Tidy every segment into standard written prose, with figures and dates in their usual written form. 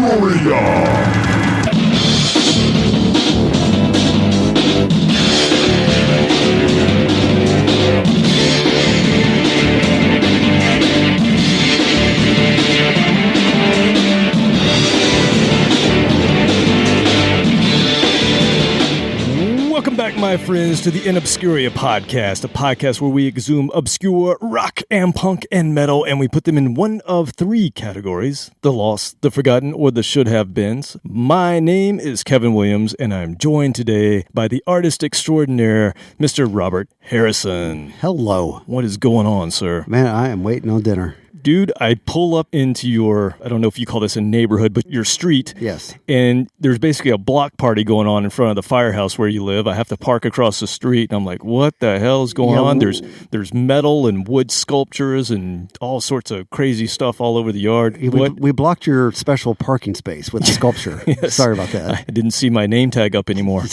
Marillion. Welcome back, my friends, to the In Obscuria podcast, a podcast where we exhume obscure rock and punk and metal, and we put them in one of three categories: the lost, the forgotten, or the should have beens. My name is Kevin Williams, and I'm joined today by the artist extraordinaire, Mr. Robert Harrison. Hello. What is going on, sir? Man, I am waiting on dinner. Dude, I pull up into your, I don't know if you call this a neighborhood, but your street. Yes. And there's basically a block party going on in front of the firehouse where you live. I have to park across the street, and I'm like, what the hell is going on? There's metal and wood sculptures and all sorts of crazy stuff all over the yard. We blocked your special parking space with the sculpture. Yes. Sorry about that. I didn't see my name tag up anymore.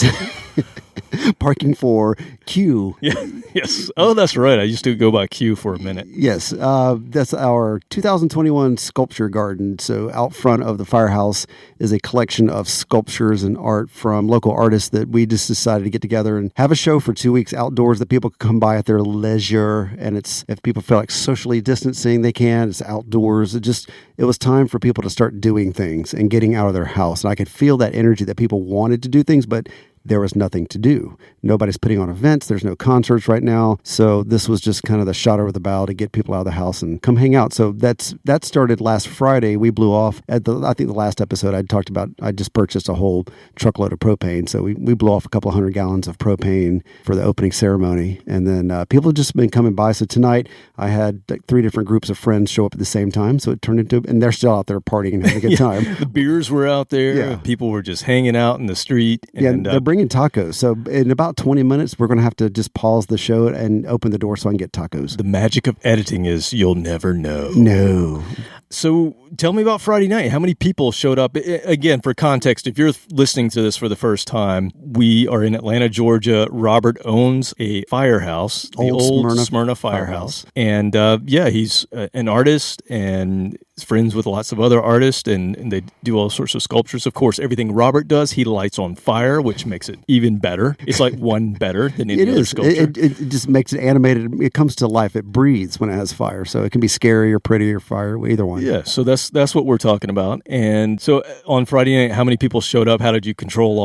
Parking for Q. Yeah. Yes. Oh, that's right. I used to go by Q for a minute. Yes. That's our 2021 sculpture garden. So out front of the firehouse is a collection of sculptures and art from local artists that we just decided to get together and have a show for 2 weeks outdoors that people can come by at their leisure. And it's, if people feel like socially distancing, they can. It's outdoors. It was time for people to start doing things and getting out of their house. And I could feel that energy that people wanted to do things, but there was nothing to do. Nobody's putting on events. There's no concerts right now. So this was just kind of the shot over the bow to get people out of the house and come hang out. So that started last Friday. We blew off at I think the last episode I talked about, I just purchased a whole truckload of propane. So we blew off a couple 100 gallons of propane for the opening ceremony. And then people have just been coming by. So tonight I had like 3 different groups of friends show up at the same time. So it turned into, and they're still out there partying and having a good time. The beers were out there. Yeah. People were just hanging out in the street. And, they're bringing tacos. So in about 20 minutes, we're going to have to just pause the show and open the door so I can get tacos. The magic of editing is you'll never know. No. So tell me about Friday night. How many people showed up? Again, for context, if you're listening to this for the first time, we are in Atlanta, Georgia. Robert owns a firehouse, the old Smyrna Firehouse. And he's an artist and friends with lots of other artists, and they do all sorts of sculptures. Of course, everything Robert does, he lights on fire, which makes it even better. It's like one better than any other sculpture. It just makes it animated. It comes to life. It breathes when it has fire. So it can be scary or pretty or fire, either one. Yeah, so that's what we're talking about. And so on Friday night, how many people showed up? How did you control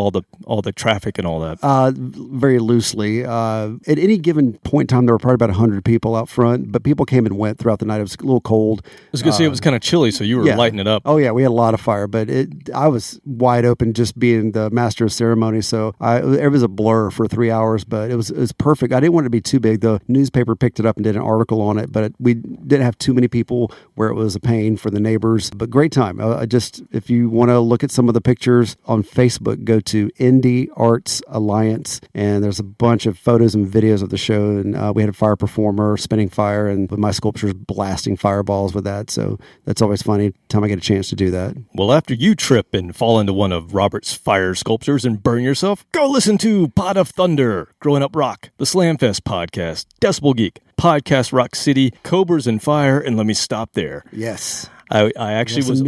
all the traffic and all that? Very loosely. At any given point in time, there were probably about 100 people out front, but people came and went throughout the night. It was a little cold. I was going to say it was kind of chilly, so you were lighting it up. Oh, yeah, we had a lot of fire, but I was wide open just being the master of ceremony, so it was a blur for 3 hours, but it was perfect. I didn't want it to be too big. The newspaper picked it up and did an article on it, but we didn't have too many people where it was a pain for the neighbors, but great time. If you want to look at some of the pictures on Facebook, go to Indie Arts Alliance, and there's a bunch of photos and videos of the show, and we had a fire performer spinning fire, and with my sculptures blasting fireballs with that, so that's always funny time I get a chance to do that. Well, after you trip and fall into one of Robert's fire sculptures and burn yourself, go listen to Pot of Thunder, Growing Up Rock, the Slamfest podcast, Decibel Geek, Podcast Rock City, Cobras and Fire, and let me stop there. Yes. I actually was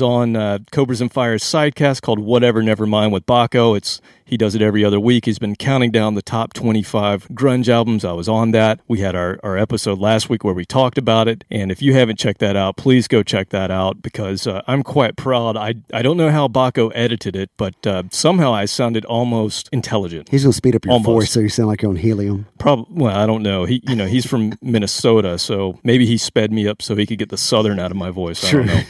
on Cobras and Fire's sidecast called Whatever Nevermind with Baco. He does it every other week. He's been counting down the top 25 grunge albums. I was on that. We had our episode last week where we talked about it. And if you haven't checked that out, please go check that out because I'm quite proud. I don't know how Baco edited it, but somehow I sounded almost intelligent. He's going to speed up your voice so you sound like you're on helium. Well, I don't know. He's from Minnesota, so maybe he sped me up so he could get the southern out of my voice. I don't know.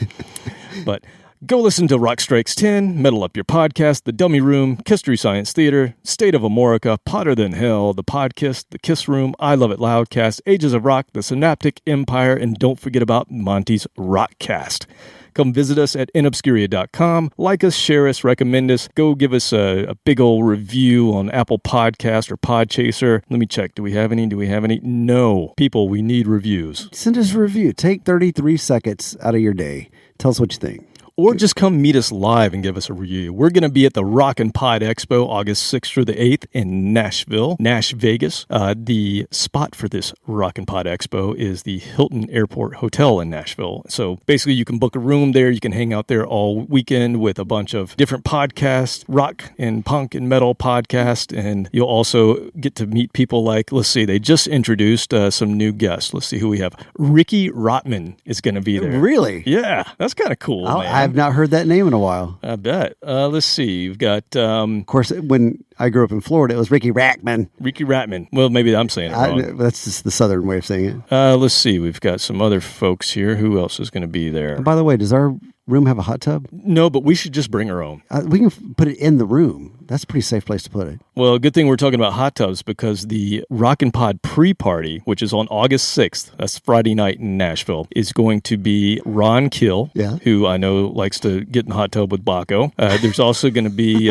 But go listen to Rock Strikes 10, Metal Up Your Podcast, The Dummy Room, History Science Theater, State of Amorica, Potter Than Hell, The Podkiss, The Kiss Room, I Love It Loudcast, Ages of Rock, The Synaptic Empire, and don't forget about Monty's Rockcast. Come visit us at inobscuria.com. Like us, share us, recommend us. Go give us a big old review on Apple Podcast or Podchaser. Let me check. Do we have any? No. People, we need reviews. Send us a review. Take 33 seconds out of your day. Tell us what you think. or just come meet us live and give us a review. We're going to be at the Rockin' Pod Expo August 6th through the 8th in Nashville, Nash Vegas. The spot for this Rockin' Pod Expo is the Hilton Airport Hotel in Nashville. So basically you can book a room there. You can hang out there all weekend with a bunch of different podcasts, rock and punk and metal podcasts. And you'll also get to meet people like, let's see, they just introduced some new guests. Let's see who we have. Ricky Rotman is going to be there. Really? Yeah, that's kind of cool, man. I've not heard that name in a while. I bet. Let's see. You've got... of course, when I grew up in Florida, it was Ricky Rackman. Ricky Ratman. Well, maybe I'm saying it wrong. That's just the southern way of saying it. Let's see. We've got some other folks here. Who else is going to be there? And by the way, does our room have a hot tub? No, but we should just bring our own. We can put it in the room. That's a pretty safe place to put it. Well, good thing we're talking about hot tubs because the Rockin' Pod pre-party, which is on August 6th, that's Friday night in Nashville, is going to be Ron Kill, who I know likes to get in the hot tub with Baco. There's also going to be...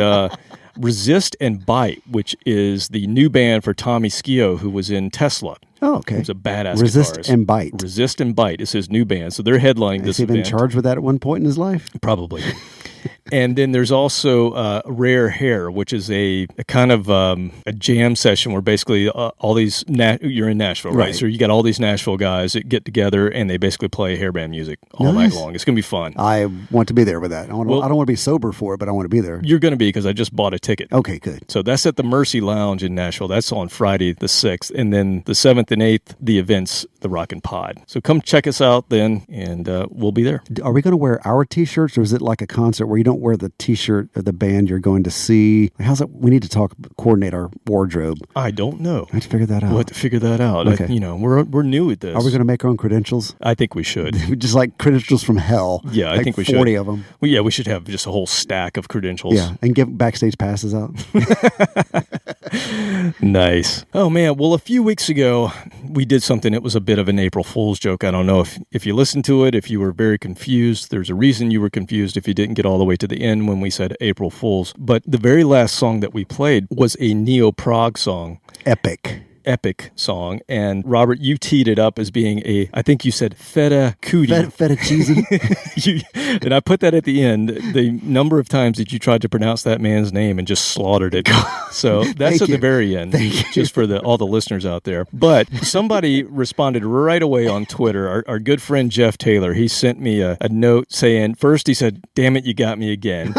Resist and Bite, which is the new band for Tommy Schio, who was in Tesla. Oh, okay. He's a badass Resist guitarist. and Bite. Resist and Bite is his new band. So they're headlining this event. Has he been charged with that at one point in his life? Probably. And then there's also Rare Hair, which is a kind of a jam session where basically all these, you're in Nashville, right? So you got all these Nashville guys that get together and they basically play hairband music all night long. It's going to be fun. I want to be there with that. I don't want to be sober for it, but I want to be there. You're going to be because I just bought a ticket. Okay, good. So that's at the Mercy Lounge in Nashville. That's on Friday the 6th. And then the 7th and 8th, the event's the Rockin' Pod. So come check us out then, and we'll be there. Are we going to wear our T-shirts, or is it like a concert where you don't wear the T-shirt of the band you're going to see? How's it? We need to coordinate our wardrobe. I don't know. I have to figure that out. We'll have to figure that out. Okay. We're new at this. Are we going to make our own credentials? I think we should. Just like credentials from hell. Yeah, I think we should. 40 of them. Well, yeah, we should have just a whole stack of credentials. Yeah, and give backstage passes out. Nice. Oh, man. Well, a few weeks ago, we did something. It was a bit of an April Fool's joke. I don't know if you listened to it, if you were very confused. There's a reason you were confused if you didn't get all the way to the end when we said April Fool's. But the very last song that we played was a Neo-Prog song. Epic song. And Robert, you teed it up as being I think you said feta cootie. Feta cheesy. And I put that at the end, the number of times that you tried to pronounce that man's name and just slaughtered it. So that's at the very end, just for all the listeners out there. But somebody responded right away on Twitter. Our good friend Jeff Taylor, he sent me a note saying, first he said, "Damn it, you got me again."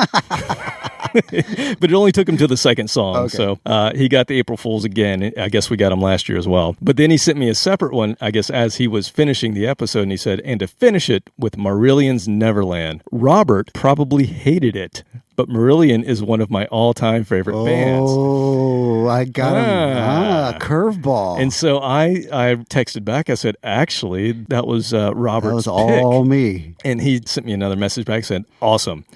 But it only took him to the second song. Okay. So he got the April Fools again. I guess we got him last year as well. But then he sent me a separate one, I guess, as he was finishing the episode. And he said, and to finish it with Marillion's Neverland. Robert probably hated it, but Marillion is one of my all-time favorite bands. Oh, I got him. Curveball. And so I texted back. I said, actually, that was Robert's That was all me. And he sent me another message back and said, awesome.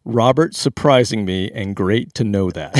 Robert surprising me, and great to know that.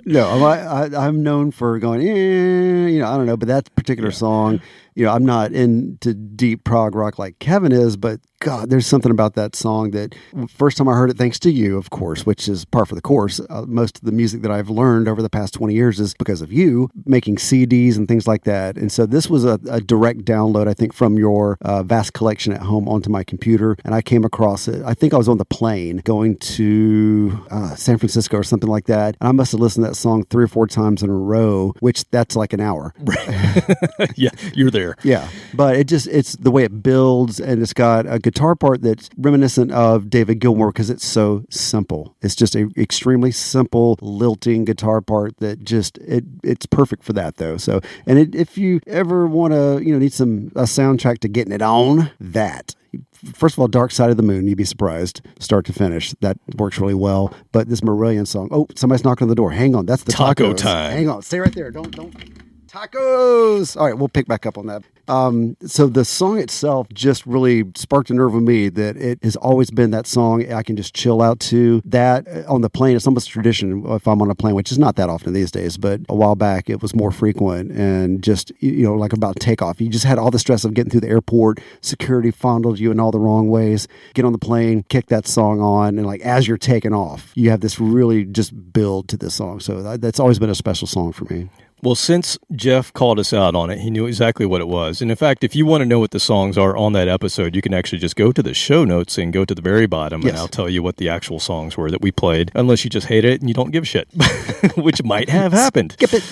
No, I'm known for going, I don't know, but that particular song, I'm not into deep prog rock like Kevin is, but God, there's something about that song that first time I heard it, thanks to you, of course, which is par for the course. Most of the music that I've learned over the past 20 years is because of you making CDs and things like that. And so this was a direct download, I think, from your vast collection at home onto my computer. And I came across it. I think I was on the plane going to San Francisco or something like that. And I must have listened to that song 3 or 4 times in a row, which that's like an hour. Yeah, you're there. Yeah. But it's the way it builds, and it's got a guitar part that's reminiscent of David Gilmour because it's so simple. It's just an extremely simple, lilting guitar part that just, it's perfect for that though. So, and if you ever want to, need a soundtrack to getting it on, that. First of all, Dark Side of the Moon, you'd be surprised, start to finish. That works really well. But this Marillion song, somebody's knocking on the door. Hang on, that's the taco tacos. Time. Hang on, stay right there. Don't. Tacos! All right, we'll pick back up on that. So the song itself just really sparked a nerve with me that it has always been that song I can just chill out to. That on the plane, it's almost a tradition if I'm on a plane, which is not that often these days, but a while back it was more frequent, and just, like about takeoff. You just had all the stress of getting through the airport, security fondled you in all the wrong ways, get on the plane, kick that song on, and like as you're taking off, you have this really just build to this song. So that's always been a special song for me. Well, since Jeff called us out on it, he knew exactly what it was. And in fact, if you want to know what the songs are on that episode, you can actually just go to the show notes and go to the very bottom, and I'll tell you what the actual songs were that we played, unless you just hate it and you don't give a shit, which might have happened. Skip it.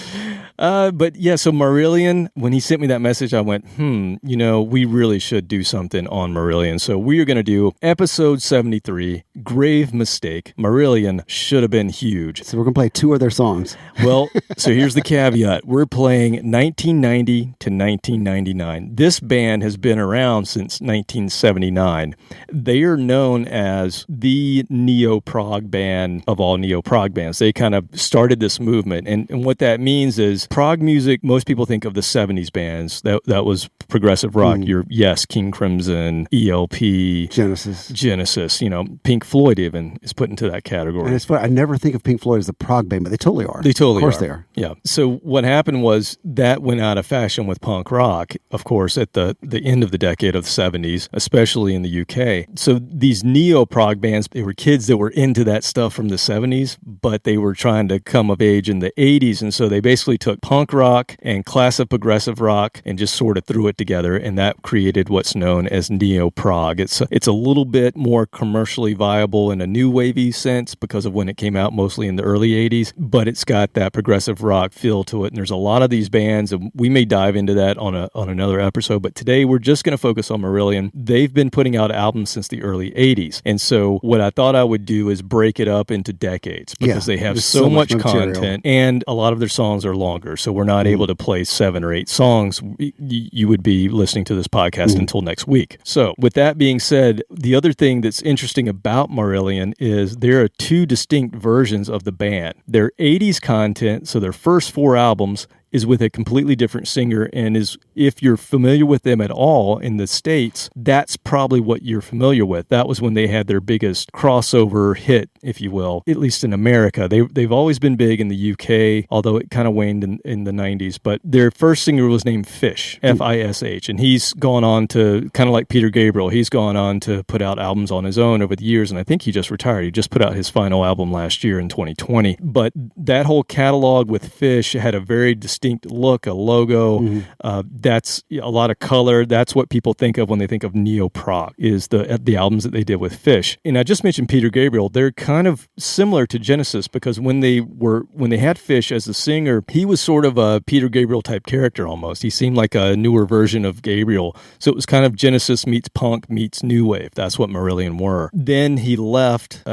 But yeah, so Marillion, when he sent me that message, I went, we really should do something on Marillion. So we are going to do episode 73, Grave Mistake. Marillion should have been huge. So we're going to play 2 of their songs. Well, so here's the caveat. We're playing 1990 to 1999. This band has been around since 1979. They are known as the neo-prog band of all neo-prog bands. They kind of started this movement. And what that means is prog music, most people think of the 70s bands. That was progressive rock. Your Yes, King Crimson, ELP, Genesis, Pink Floyd even is put into that category. And it's funny, I never think of Pink Floyd as a prog band, but they totally are. They totally are. Of course they are. Yeah. So what happened was that went out of fashion with punk rock, of course, at the end of the decade of the 70s, especially in the UK. So these neo-prog bands, they were kids that were into that stuff from the 70s, but they were trying to come of age in the 80s, and so they basically took punk rock and classic progressive rock and just sort of threw it together, and that created what's known as neo-prog. It's a little bit more commercially viable in a new wavy sense because of when it came out, mostly in the early 80s, but it's got that progressive rock feel to it, and there's a lot of these bands, and we may dive into that on another episode, but today we're just going to focus on Marillion. They've been putting out albums since the early 80s, and so what I thought I would do is break it up into decades because they have so much content, and a lot of their songs are longer, so we're not able to play 7 or 8 songs. You would be listening to this podcast until next week. So with that being said, the other thing that's interesting about Marillion is there are 2 distinct versions of the band. Their 80s content, so their first 4 albums, is with a completely different singer, and is, if you're familiar with them at all in the States, that's probably what you're familiar with. That was when they had their biggest crossover hit, if you will, at least in America. They've always been big in the UK, although it kind of waned in the 90s, but their first singer was named Fish, Fish, and he's gone on to, kind of like Peter Gabriel, he's gone on to put out albums on his own over the years, and I think he just retired. He just put out his final album last year in 2020, but that whole catalog with Fish had a very distinct look, a logo. That's a lot of color. That's what people think of when they think of neo-prog, is the albums that they did with Fish. And I just mentioned Peter Gabriel. They're kind of similar to Genesis because when they had Fish as the singer, he was sort of a Peter Gabriel type character almost. He seemed like a newer version of Gabriel. So it was kind of Genesis meets punk meets new wave. That's what Marillion were. Then he left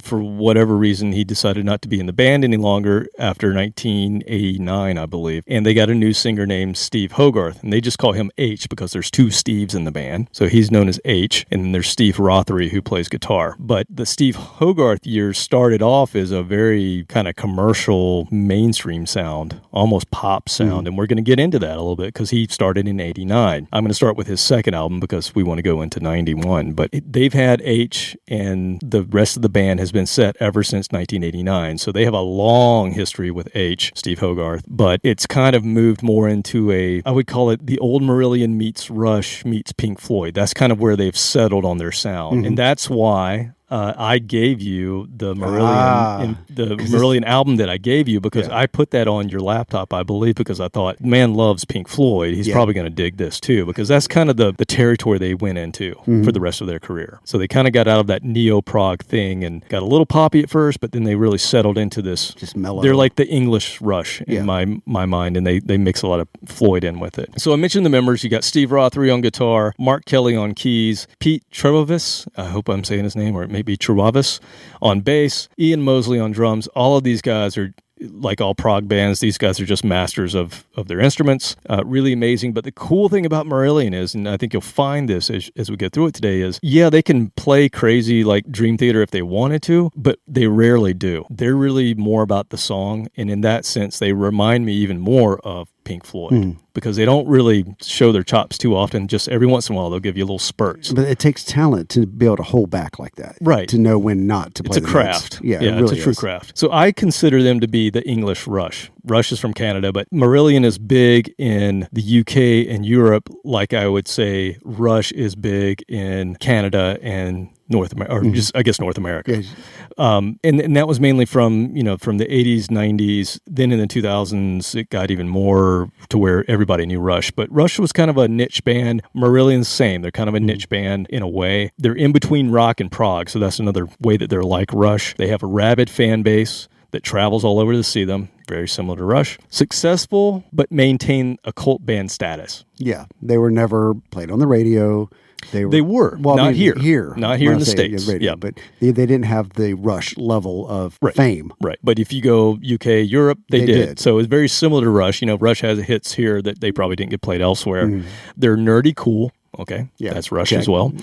for whatever reason. He decided not to be in the band any longer after 1989, I believe. And they got a new singer named Steve Hogarth, and they just call him H because there's 2 Steves in the band. So he's known as H, and then there's Steve Rothery who plays guitar. But the Steve Hogarth years started off as a very kind of commercial mainstream sound, almost pop sound. And we're going to get into that a little bit because he started in 89. I'm going to start with his second album because we want to go into 91. But they've had H, and the rest of the band has been set ever since 1989. So they have a long history with H, Steve Hogarth, but it's kind of moved more into I would call it the old Marillion meets Rush meets Pink Floyd. That's kind of where they've settled on their sound. And that's why I gave you the Marillion album that I gave you because I put that on your laptop, I believe, because I thought, man loves Pink Floyd. He's probably going to dig this too, because that's kind of the territory they went into for the rest of their career. So they kind of got out of that neo-prog thing and got a little poppy at first, but then they really settled into this. Just mellow. They're like the English Rush in my mind, and they mix a lot of Floyd in with it. So I mentioned the members. You got Steve Rothery on guitar, Mark Kelly on keys, Pete Trevovis, I hope I'm saying his name, or maybe Trevovis, on bass, Ian Mosley on drums. All of these guys are, like all prog bands, these guys are just masters of their instruments. Really amazing. But the cool thing about Marillion is, and I think you'll find this as we get through it today, is, they can play crazy like Dream Theater if they wanted to, but they rarely do. They're really more about the song, and in that sense, they remind me even more of Pink Floyd because they don't really show their chops too often. Just every once in a while, they'll give you little spurts. But it takes talent to be able to hold back like that. Right. To know when not to play It's a craft. notes. Yeah, it's a true craft. So I consider them to be the English Rush. Rush is from Canada, but Marillion is big in the UK and Europe, like I would say Rush is big in Canada and North America, or just, I guess, North America. Yeah. And that was mainly from the 80s, 90s. Then in the 2000s, it got even more to where everybody knew Rush. But Rush was kind of a niche band. Marillion's same. They're kind of a niche band in a way. They're in between rock and prog, so that's another way that they're like Rush. They have a rabid fan base that travels all over to see them. Very similar to Rush. Successful, but maintain a cult band status. Yeah. They were never played on the radio. They were. Well, not here. Not here in the States. Radio, but they didn't have the Rush level of fame. Right. But if you go UK, Europe, they did. So it's very similar to Rush. Rush has hits here that they probably didn't get played elsewhere. They're nerdy cool. Okay. Yeah. That's Rush as well.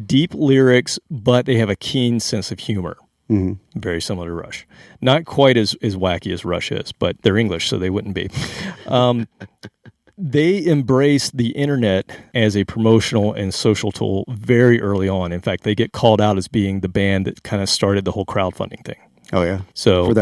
Deep lyrics, but they have a keen sense of humor. Very similar to Rush. Not quite as wacky as Rush is, but they're English, so they wouldn't be. They embraced the internet as a promotional and social tool very early on. In fact, they get called out as being the band that kind of started the whole crowdfunding thing. Oh, yeah. So for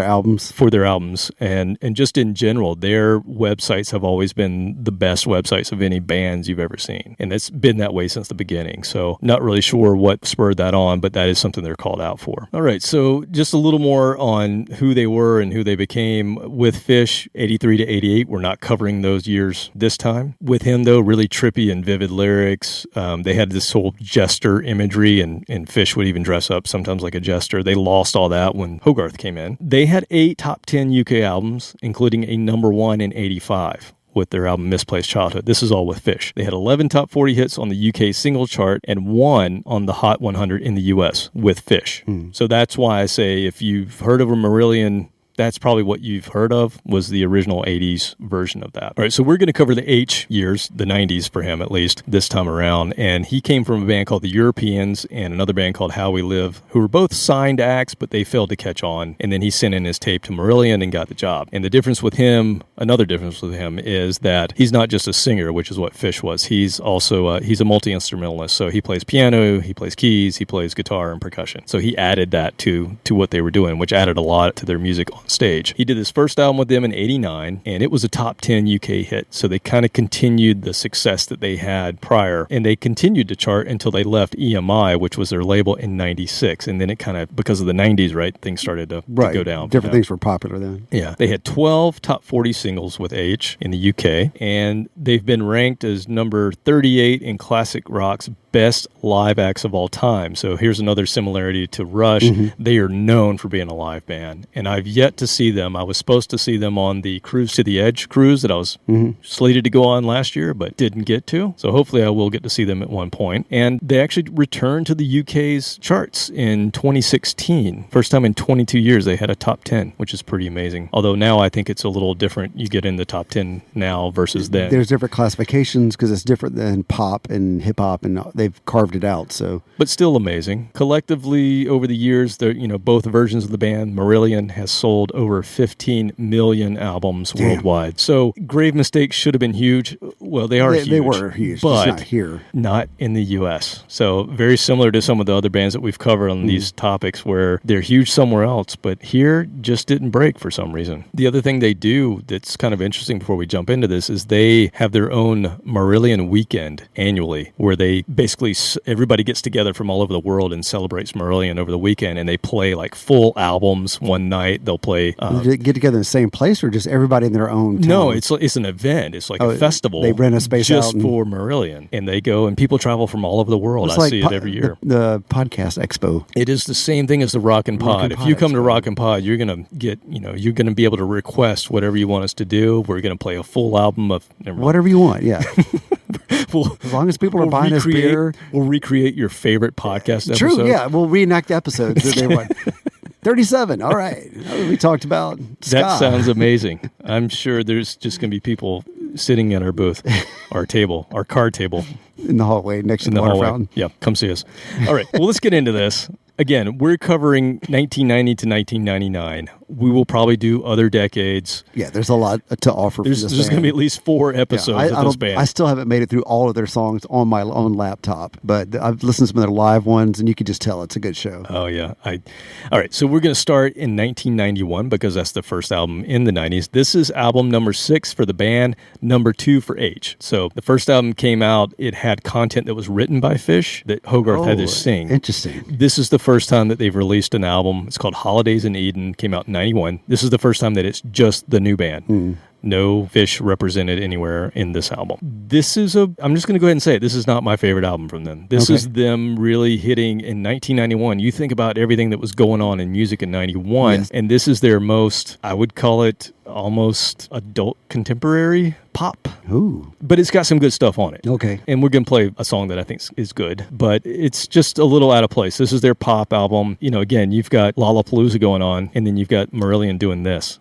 their albums. And just in general, their websites have always been the best websites of any bands you've ever seen. And it's been that way since the beginning. So not really sure what spurred that on, but that is something they're called out for. All right. So just a little more on who they were and who they became. With Fish, 83 to 88. We're not covering those years this time. With him, though, really trippy and vivid lyrics. They had this whole jester imagery, and Fish would even dress up sometimes like a jester. They lost all that when Hogarth came in. They had 8 top 10 UK albums, including a number 1 in 85 with their album Misplaced Childhood. This is all with Fish. They had 11 top 40 hits on the UK single chart and 1 on the Hot 100 in the US with Fish. So that's why I say if you've heard of a Marillion, that's probably what you've heard of, was the original 80s version of that. All right, so we're going to cover the H years, the 90s for him at least, this time around. And he came from a band called the Europeans and another band called How We Live, who were both signed acts, but they failed to catch on. And then he sent in his tape to Marillion and got the job. And the difference with him, another difference with him, is that he's not just a singer, which is what Fish was. He's also he's a multi-instrumentalist. So he plays piano, he plays keys, he plays guitar and percussion. So he added that to what they were doing, which added a lot to their music on stage. He did his first album with them in 89, and it was a top 10 UK hit. So they kind of continued the success that they had prior, and they continued to chart until they left EMI, which was their label, in 96. And then it kind of, because of the 90s, right, things started to go down. Different things were popular then. Yeah. They had 12 top 40 singles with H in the UK, and they've been ranked as number 38 in Classic Rock's best live acts of all time. So here's another similarity to Rush. They are known for being a live band, and I've yet to see them. I was supposed to see them on the Cruise to the Edge cruise that I was slated to go on last year, but didn't get to. So hopefully I will get to see them at one point. And they actually returned to the UK's charts in 2016. First time in 22 years they had a top 10, which is pretty amazing. Although now I think it's a little different. You get in the top 10 now versus then. There's different classifications because it's different than pop and hip hop, and they've carved it out. So, but still amazing. Collectively, over the years, both versions of the band, Marillion has sold over 15 million albums worldwide. So grave mistakes should have been huge. Well, they are huge. They were huge, but just not here. Not in the U.S. So very similar to some of the other bands that we've covered on these topics where they're huge somewhere else, but here just didn't break for some reason. The other thing they do that's kind of interesting before we jump into this is they have their own Marillion weekend annually where they basically, everybody gets together from all over the world and celebrates Marillion over the weekend, and they play like full albums one night. They'll play... Did they get together in the same place or just everybody in their own town? No, it's an event. It's like a festival. They rent a space just for Marillion, and they go, and people travel from all over the world. I see it every year. The podcast expo. It is the same thing as the Rockin' Pod. If you come to Rockin' Pod, you're going to get, you're going to be able to request whatever you want us to do. We're going to play a full album of... Whatever you want, yeah. As long as people are buying us beer. We'll recreate your favorite podcast episode. True, yeah. We'll reenact the episodes that they want. 37, all right. We talked about ska. That sounds amazing. I'm sure there's just going to be people sitting at our booth, our table, our card table. In the hallway next to the water fountain. Yeah, come see us. All right, well, let's get into this. Again, we're covering 1990 to 1999. we will probably do other decades. Yeah, there's a lot to offer. There's going to be at least 4 episodes of this band. I still haven't made it through all of their songs on my own laptop, but I've listened to some of their live ones, and you can just tell it's a good show. Oh, yeah. All right, so we're going to start in 1991 because that's the first album in the 90s. This is album number 6 for the band, number 2 for H. So the first album came out, it had content that was written by Fish that Hogarth had to sing. Interesting. This is the first time that they've released an album. It's called Holidays in Eden, came out in 91. This is the first time that it's just the new band. No Fish represented anywhere in this album. I'm just going to go ahead and say it. This is not my favorite album from them. This is them really hitting in 1991. You think about everything that was going on in music in 91, and this is their most, I would call it almost adult contemporary pop. Ooh. But it's got some good stuff on it. Okay. And we're going to play a song that I think is good, but it's just a little out of place. This is their pop album. You know, again, you've got Lollapalooza going on, and then you've got Marillion doing this.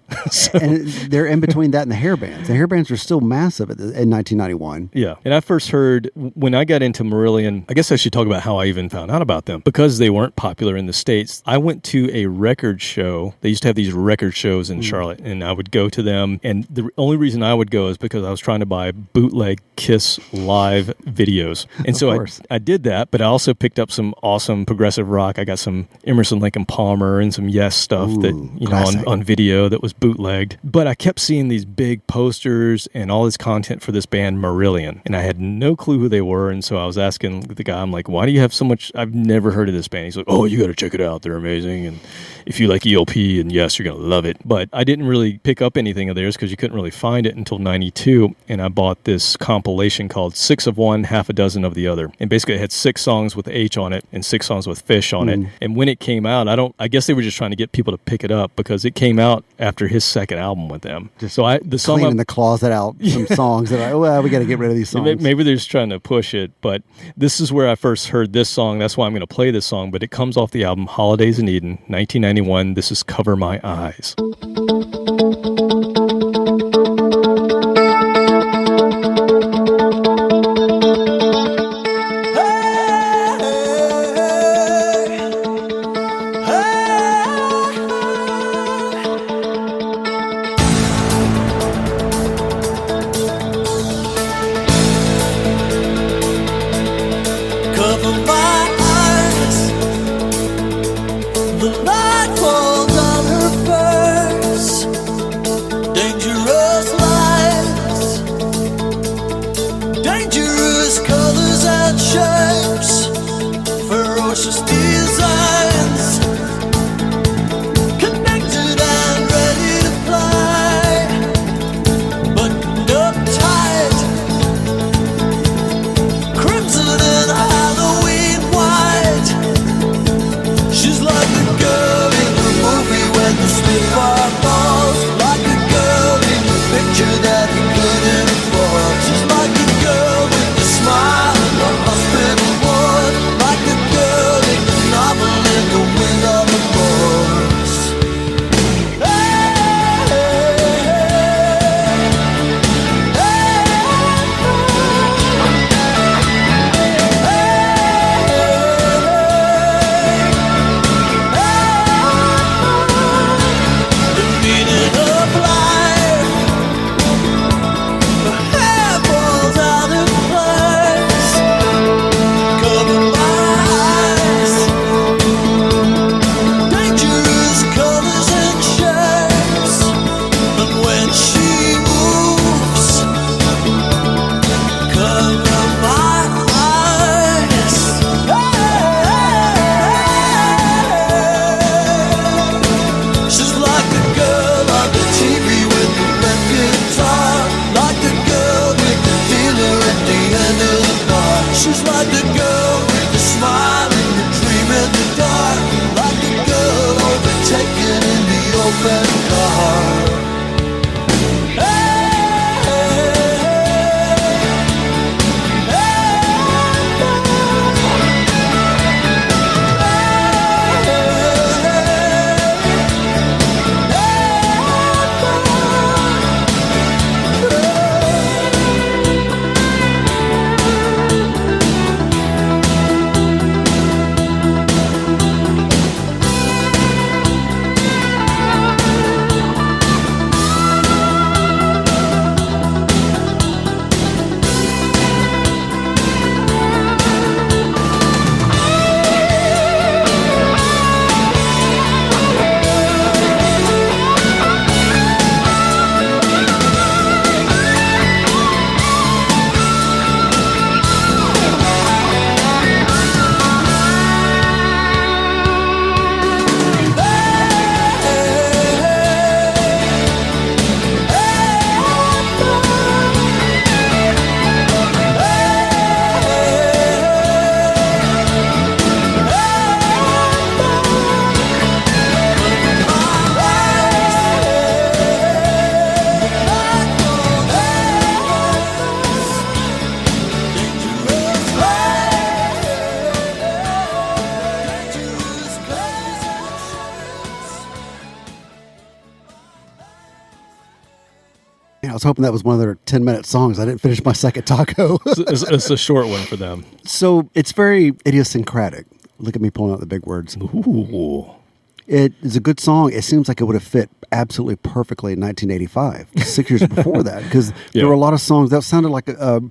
And they're in between that and the hair bands. The hair bands are still massive in 1991. Yeah. And I first heard, when I got into Marillion, I guess I should talk about how I even found out about them. Because they weren't popular in the States, I went to a record show. They used to have these record shows in Charlotte, and I would go to them. And the only reason I would go is because I was trying to buy bootleg Kiss live videos. And so I did that, but I also picked up some awesome progressive rock. I got some Emerson, Lake and Palmer and some Yes stuff that, you know, on video that was bootlegged. But I kept seeing these big posters and all this content for this band Marillion, and I had no clue who they were. And so I was asking the guy, I'm like, why do you have so much? I've never heard of this band. He's like, oh, you got to check it out. They're amazing. And if you like ELP and Yes, you're going to love it. But I didn't really pick up anything of theirs because you couldn't really find it until 92. And I bought this compilation called 6 of One, Half a Dozen of the Other. And basically it had 6 songs with H on it and 6 songs with Fish on it. And when it came out, I guess they were just trying to get people to pick it up because it came out after his second album with them. So the song cleaning the closet out some songs that we got to get rid of these songs. Maybe they're just trying to push it, but this is where I first heard this song. That's why I'm going to play this song, but it comes off the album Holidays in Eden, 1991. This is Cover My Eyes. Window was hoping that was one of their 10-minute songs. I didn't finish my second taco. It's a short one for them. So it's very idiosyncratic. Look at me pulling out the big words. Ooh. It is a good song. It seems like it would have fit absolutely perfectly in 1985, 6 years before that, because there were a lot of songs that sounded like a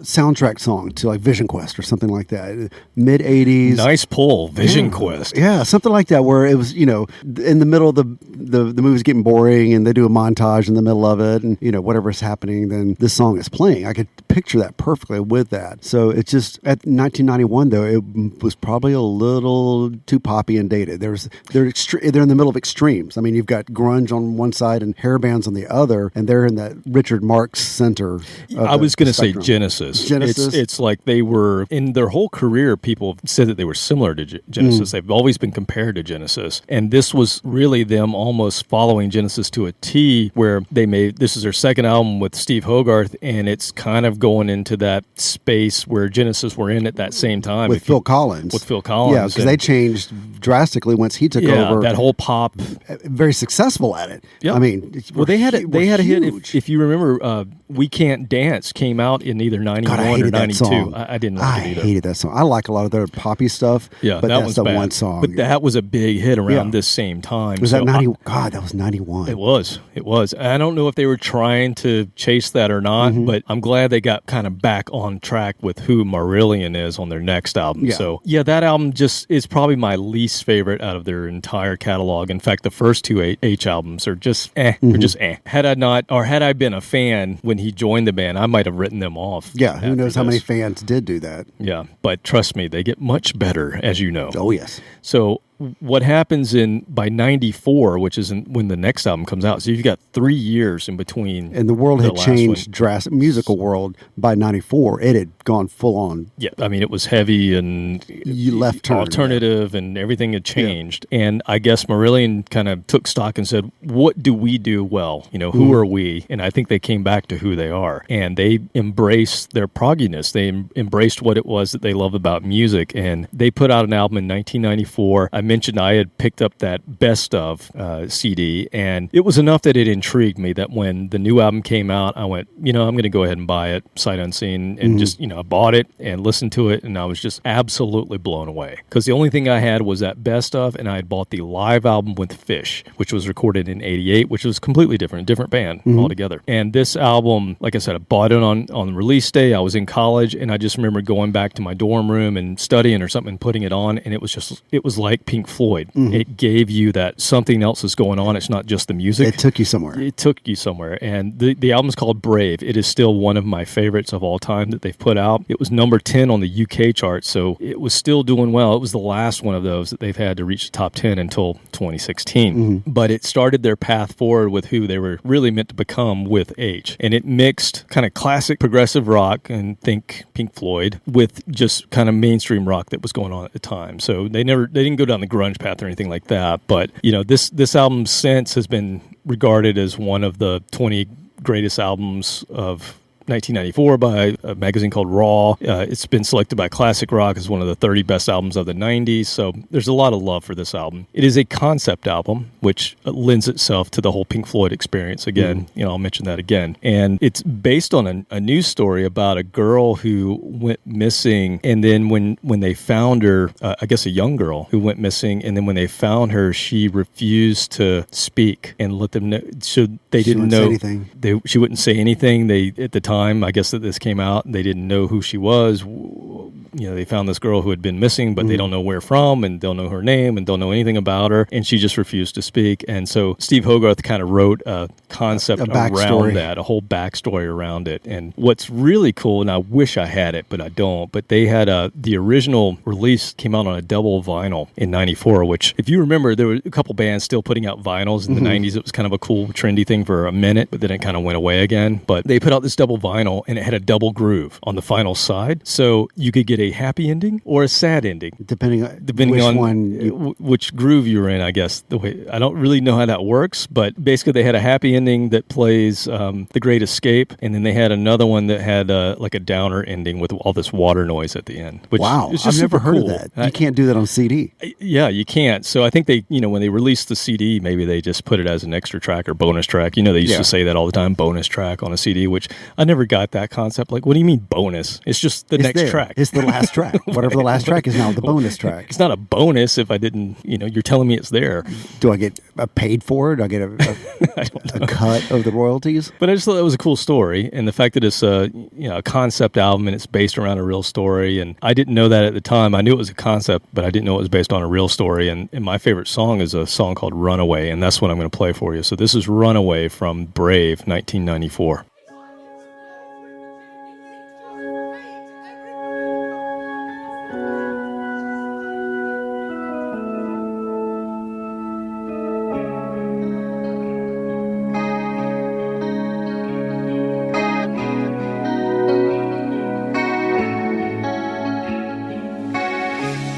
soundtrack song to like Vision Quest or something like that. Mid 80s. Nice pull, Vision Quest. Yeah, something like that, where it was, in the middle of the movie's getting boring and they do a montage in the middle of it, and whatever's happening, then this song is playing. I could picture that perfectly with that. So it's just at 1991 though, it was probably a little too poppy and dated. They're in the middle of extremes. I mean, you've got grunge on one side and hair bands on the other, and they're in that Richard Marx center. I was going to say Genesis. It's like they were, in their whole career, people said that they were similar to Genesis. They've always been compared to Genesis. And this was really them almost following Genesis to a T, where this is their second album with Steve Hogarth, and it's kind of going into that space where Genesis were in at that same time. With Phil Collins. Yeah, because they changed drastically once he took over. That whole pop. Very successful at it. Yep. I mean, they had a hit. If you remember, "We Can't Dance" came out in either 91 or 92. I didn't like it either. I hated that song. I like a lot of their poppy stuff. Yeah, but that's the bad. one song. But that was a big hit around this same time. Was that 90? God, that was 91. It was. I don't know if they were trying to chase that or not, but I'm glad they got kind of back on track with who Marillion is on their next album. Yeah. So that album just is probably my least favorite out of their entire catalog. In fact, the first two H albums are just They're just Had I been a fan when he joined the band, I might have written them off. Yeah, who knows how many fans did do that. Yeah, but trust me, they get much better, as you know. Oh, yes. So what happens by 94, which is when the next album comes out, so you've got 3 years in between. And the world had changed drastically. Musical world by 94, it had gone full on. Yeah, I mean, it was heavy and left turn, alternative, and everything had changed. Yeah. And I guess Marillion kind of took stock and said, what do we do well? Who are we? And I think they came back to who they are. And they embraced their progginess. They embraced what it was that they love about music. And they put out an album in 1994. I mentioned I had picked up that Best Of CD, and it was enough that it intrigued me that when the new album came out, I went, I'm going to go ahead and buy it sight unseen, and just, I bought it and listened to it, and I was just absolutely blown away. Because the only thing I had was that Best Of, and I had bought the live album with Fish, which was recorded in 88, which was completely different band altogether. And this album, like I said, I bought it on release day. I was in college, and I just remember going back to my dorm room and studying or something and putting it on, and it was like Pink Floyd. It gave you that something else is going on. It's not just the music. It took you somewhere. And the album's called Brave. It is still one of my favorites of all time that they've put out. It was number 10 on the UK chart, so it was still doing well. It was the last one of those that they've had to reach the top 10 until 2016. But it started their path forward with who they were really meant to become with H. And it mixed kind of classic progressive rock, and think Pink Floyd, with just kind of mainstream rock that was going on at the time. So they didn't go down the grunge path or anything like that. But, this album since has been regarded as one of the 20 greatest albums of 1994 by a magazine called Raw. It's been selected by Classic Rock as one of the 30 best albums of the 90s, so there's a lot of love for this album. It is a concept album, which lends itself to the whole Pink Floyd experience. Again, I'll mention that again. And it's based on a news story about a girl who went missing, and then when they found her, I guess a young girl who went missing, and then when they found her, she refused to speak and let them know. So they didn't know anything. She wouldn't say anything. They, at the time, I guess, that this came out, they didn't know who she was. They found this girl who had been missing, but they don't know where from, and don't know her name, and don't know anything about her, and she just refused to speak. And so Steve Hogarth kind of wrote a concept around that, a whole backstory around it. And what's really cool, and I wish I had it, but I don't, but they had the original release came out on a double vinyl in 94, which, if you remember, there were a couple bands still putting out vinyls in the 90s. It was kind of a cool, trendy thing for a minute, but then it kind of went away again. But they put out this double vinyl, and it had a double groove on the final side, so you could get a happy ending or a sad ending, depending on which groove you were in. I guess I don't really know how that works, but basically they had a happy ending ending that plays The Great Escape, and then they had another one that had like a downer ending with all this water noise at the end. Which wow, is just I've never super heard cool. of that. You can't do that on CD. Yeah, you can't. So I think they, when they released the CD, maybe they just put it as an extra track or bonus track. They used to say that all the time, bonus track on a CD, which I never got that concept. Like, what do you mean bonus? It's just the next track. It's the last track. Whatever the last track is now, the bonus track. It's not a bonus if I didn't, you're telling me it's there. Do I get paid for it? Do I get a cut of the royalties? But I just thought that was a cool story. And the fact that it's a concept album and it's based around a real story. And I didn't know that at the time. I knew it was a concept, but I didn't know it was based on a real story. And my favorite song is a song called Runaway. And that's what I'm going to play for you. So this is Runaway from Brave, 1994.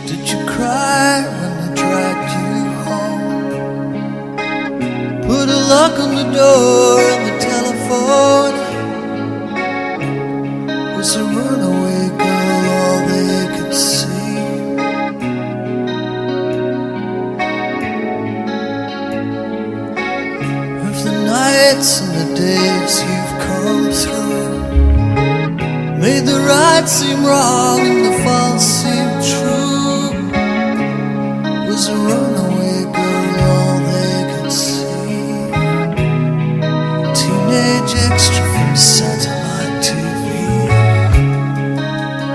Did you cry when they dragged you home? Put a lock on the door and the telephone. Was a runaway girl all they could see? Of the nights and the days you've come through, made the right seem wrong and the false seem true. Was a runaway girl all they could see? Teenage extra from satellite TV.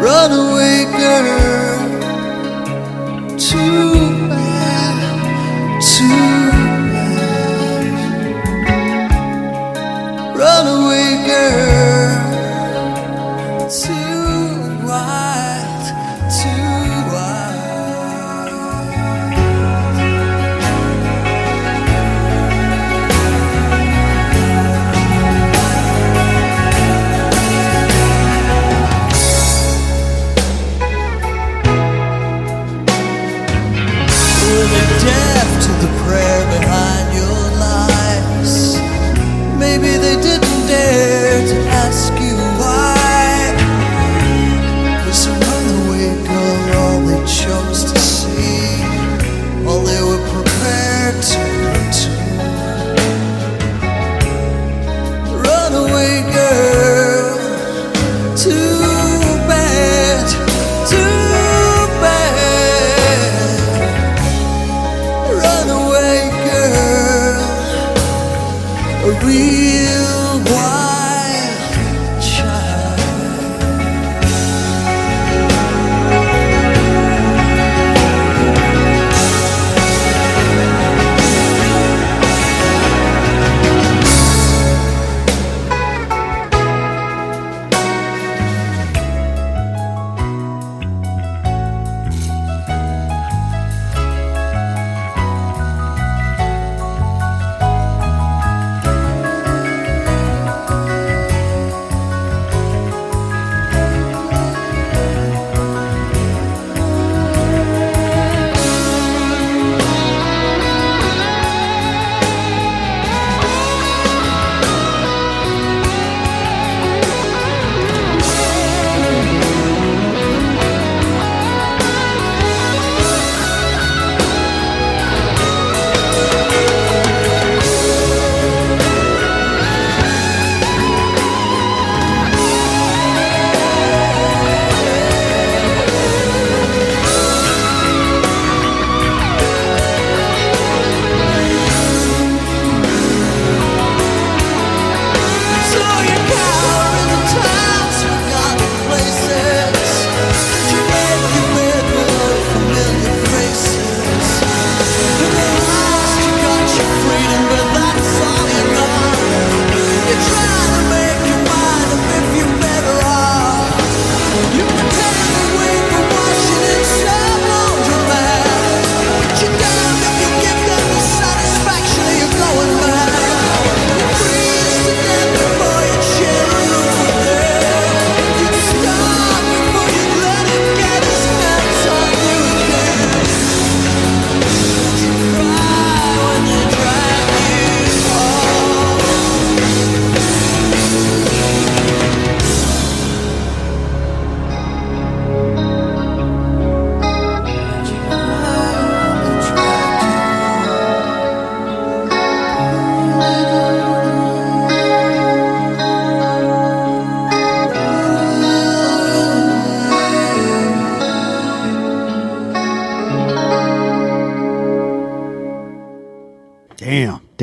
Runaway girl, too bad, too bad. Runaway girl, too wide, too wide. Were they deaf to the prayer behind your lies? Maybe they didn't dare to ask you why.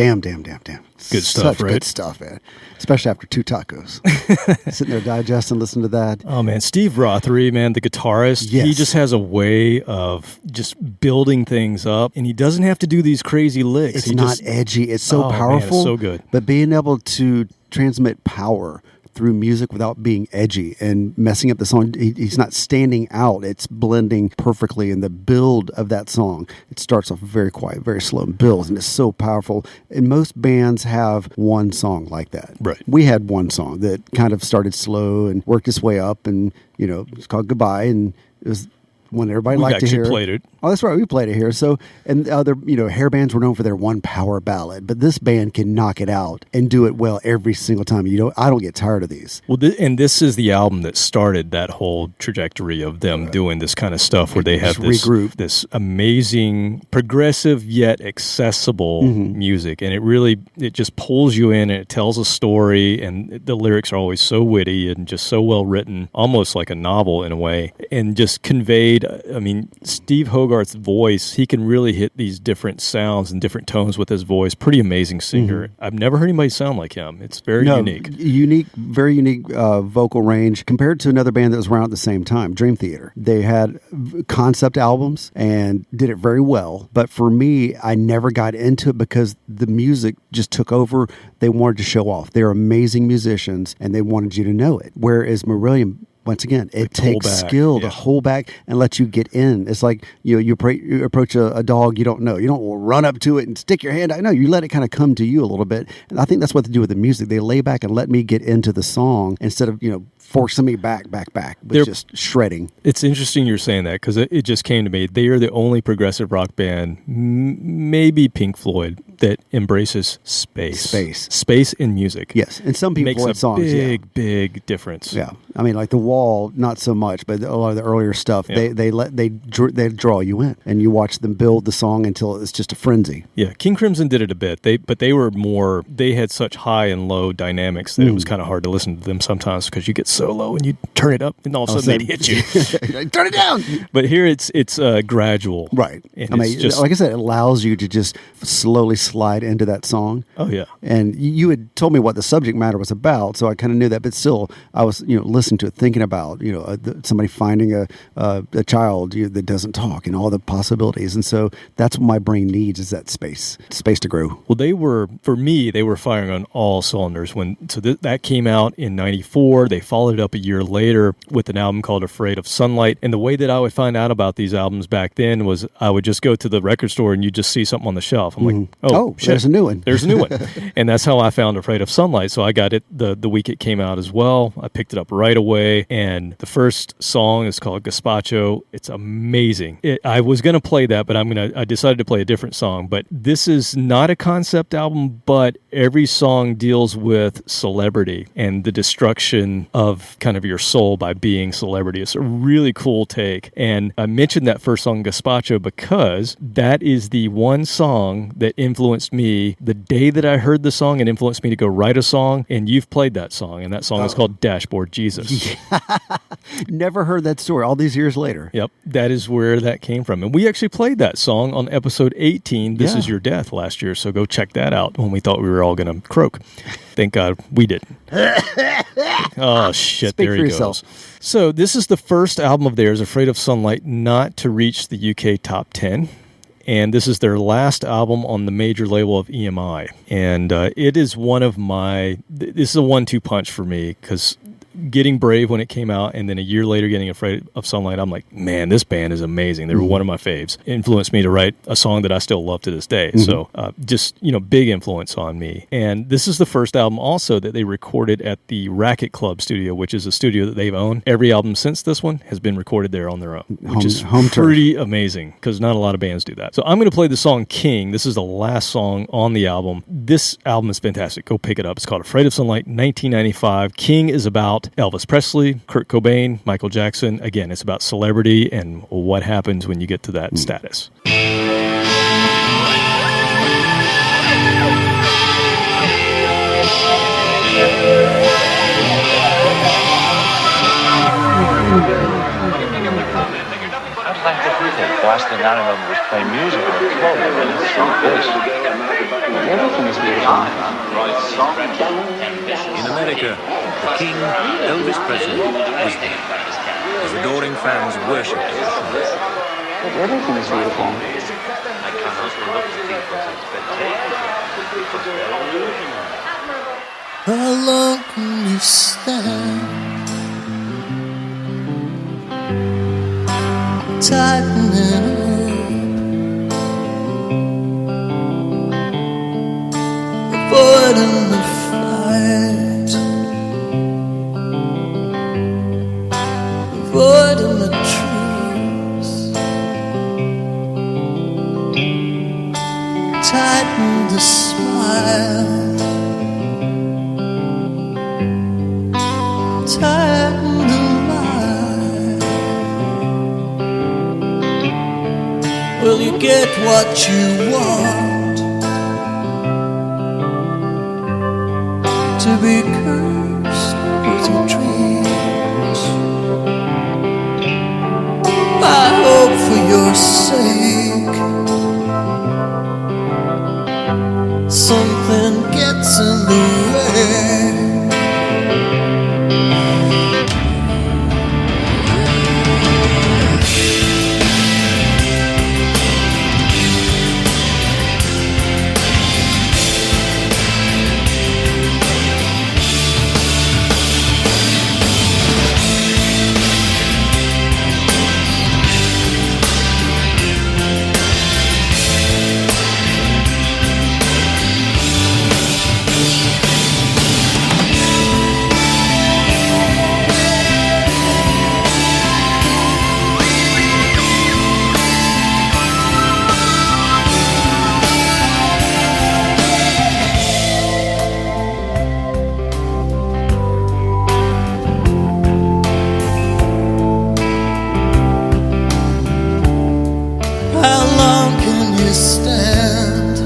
Damn. Good stuff, Such right? good stuff, man. Especially after 2 tacos. Sitting there digesting, listening to that. Oh, man. Steve Rothery, man, the guitarist, Yes. he just has a way of just building things up, and he doesn't have to do these crazy licks. It's He not just, edgy. It's so Oh, man, powerful. it's so good. But being able to transmit power through music without being edgy and messing up the song. He's not standing out. It's blending perfectly in the build of that song. It starts off very quiet, very slow, and builds, and it's so powerful. And most bands have one song like that. Right. We had one song that kind of started slow and worked its way up, and it's called Goodbye, and it was one everybody liked to hear. We actually played it. Oh, that's right. We played it here. So, and other, hair bands were known for their one power ballad, but this band can knock it out and do it well every single time. I don't get tired of these. Well, and this is the album that started that whole trajectory of them doing this kind of stuff where they have this amazing, progressive yet accessible music, and it just pulls you in, and it tells a story, and the lyrics are always so witty and just so well written, almost like a novel in a way, and just conveyed. I mean, Steve Hogarth's voice, he can really hit these different sounds and different tones with his voice. Pretty amazing singer. I've never heard anybody sound like him. It's very unique. Very unique vocal range compared to another band that was around at the same time, Dream Theater. They had concept albums and did it very well. But for me, I never got into it because the music just took over. They wanted to show off. They're amazing musicians, and they wanted you to know it. Whereas Marillion, once again, it takes skill to hold back and let you get in. It's like you approach a dog you don't know. You don't run up to it and stick your hand out. No, you let it kind of come to you a little bit. And I think that's what they do with the music. They lay back and let me get into the song instead of forcing me back, but just shredding. It's interesting you're saying that because it just came to me. They are the only progressive rock band, maybe Pink Floyd, that embraces space in music. Yes, and some people makes have a songs. Big difference. Yeah, I mean, like The Wall, not so much, but a lot of the earlier stuff, they draw you in, and you watch them build the song until it's just a frenzy. Yeah, King Crimson did it a bit. They had such high and low dynamics that it was kind of hard to listen to them sometimes because you get so low and you turn it up and all of a sudden they'd hit you. Turn it down. But here it's gradual. Right. And I mean, like I said, it allows you to just slowly slide into that song. Oh, yeah. And you had told me what the subject matter was about, so I kind of knew that. But still, I was listening to it, thinking about somebody finding a child that doesn't talk and all the possibilities. And so that's what my brain needs, is that space to grow. Well, they were firing on all cylinders that came out in '94. They followed it up a year later with an album called Afraid of Sunlight. And the way that I would find out about these albums back then was I would just go to the record store and you just see something on the shelf. I'm like, oh shit, there's a new one. There's a new one. And that's how I found Afraid of Sunlight. So I got it the week it came out as well. I picked it up right away. And the first song is called Gazpacho. It's amazing. I was going to play that, but I decided to play a different song. But this is not a concept album, but every song deals with celebrity and the destruction of kind of your soul by being celebrity. It's a really cool take. And I mentioned that first song, Gazpacho, because that is the one song that influenced me the day that I heard the song and influenced me to go write a song. And you've played that song, and that song is called Dashboard Jesus. Never heard that story all these years later. Yep, that is where that came from. And we actually played that song on episode 18, This Is Your Death, last year. So go check that out when we thought we were all going to croak. Thank God we didn't. Oh, shit. Speak there for he yourself. goes. So this is the first album of theirs, Afraid of Sunlight, not to reach the UK top 10. And this is their last album on the major label of EMI. And it is this is a 1-2 punch for me, because getting Brave when it came out and then a year later getting Afraid of Sunlight, I'm like, man, this band is amazing. They were one of my faves. Influenced me to write a song that I still love to this day. So just, big influence on me. And this is the first album also that they recorded at the Racket Club studio, which is a studio that they've owned. Every album since this one has been recorded there on their own, which is pretty amazing because not a lot of bands do that. So I'm going to play the song King. This is the last song on the album. This album is fantastic. Go pick it up. It's called Afraid of Sunlight, 1995. King is about Elvis Presley, Kurt Cobain, Michael Jackson. Again, it's about celebrity and what happens when you get to that status. Last thing I remember was playing music on the phone. This. Everything is beautiful. In America, the King, Elvis Presley, was there. His adoring fans worshipped at the shrine. Everything is beautiful. How long can you stand? Tightening up, avoiding the fight, avoiding the truth, tighten the smile, tighten the lie. Will you get what you want? To be cursed with your dreams. I hope for your sake something gets in the way. How long can you stand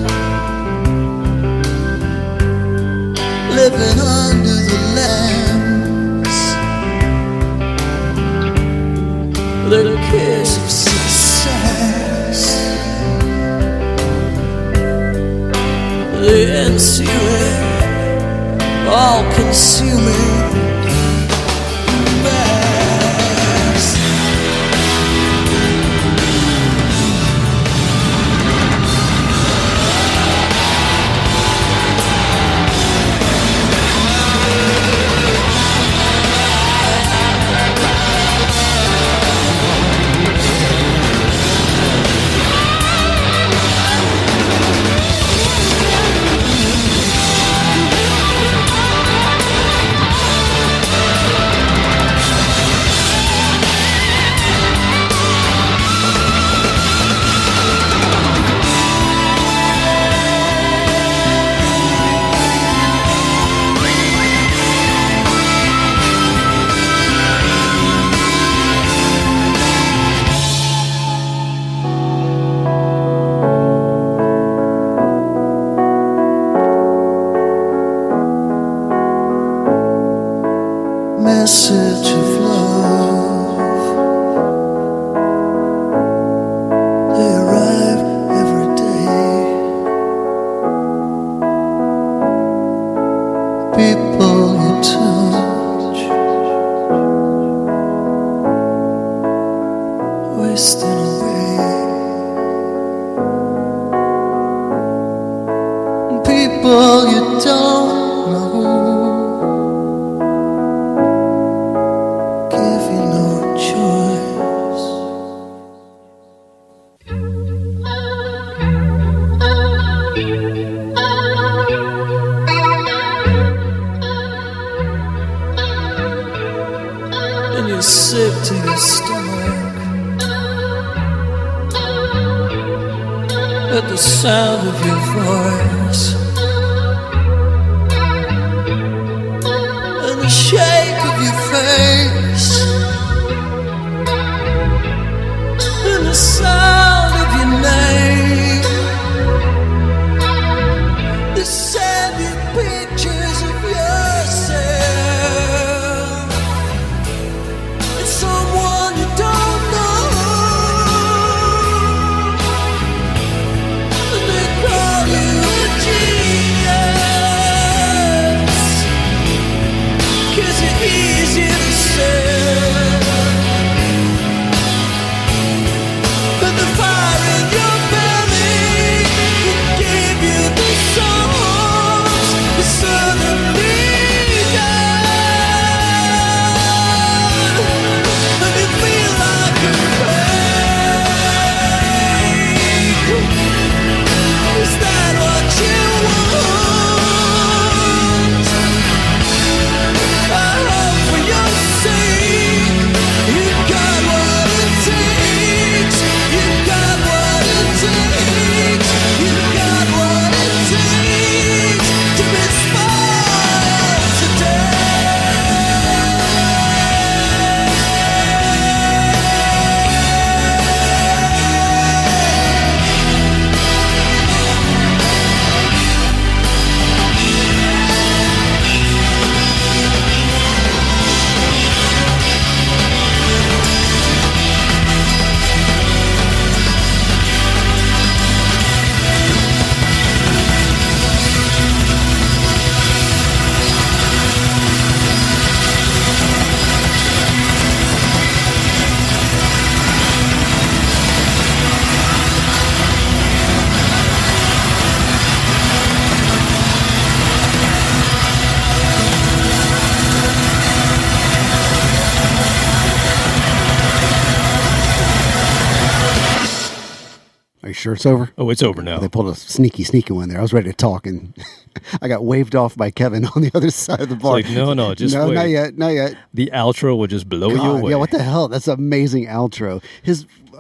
living under the lamps, the kiss of success, the ensuing, all-consuming mass? Message of love, they arrive every day. People you touch, wasting away. People you don't know, give you no choice. And you're sick to your stomach at the sound of your voice and the shake of your face and the sound of your name, the savage pictures of yourself and someone you don't know, and they call you a genius. Are you sure it's over? Oh, it's over now. They pulled a sneaky one there. I was ready to talk, and I got waved off by Kevin on the other side of the bar. It's like, no, just no, wait. not yet. The outro will just blow you away. Yeah, what the hell? That's an amazing outro.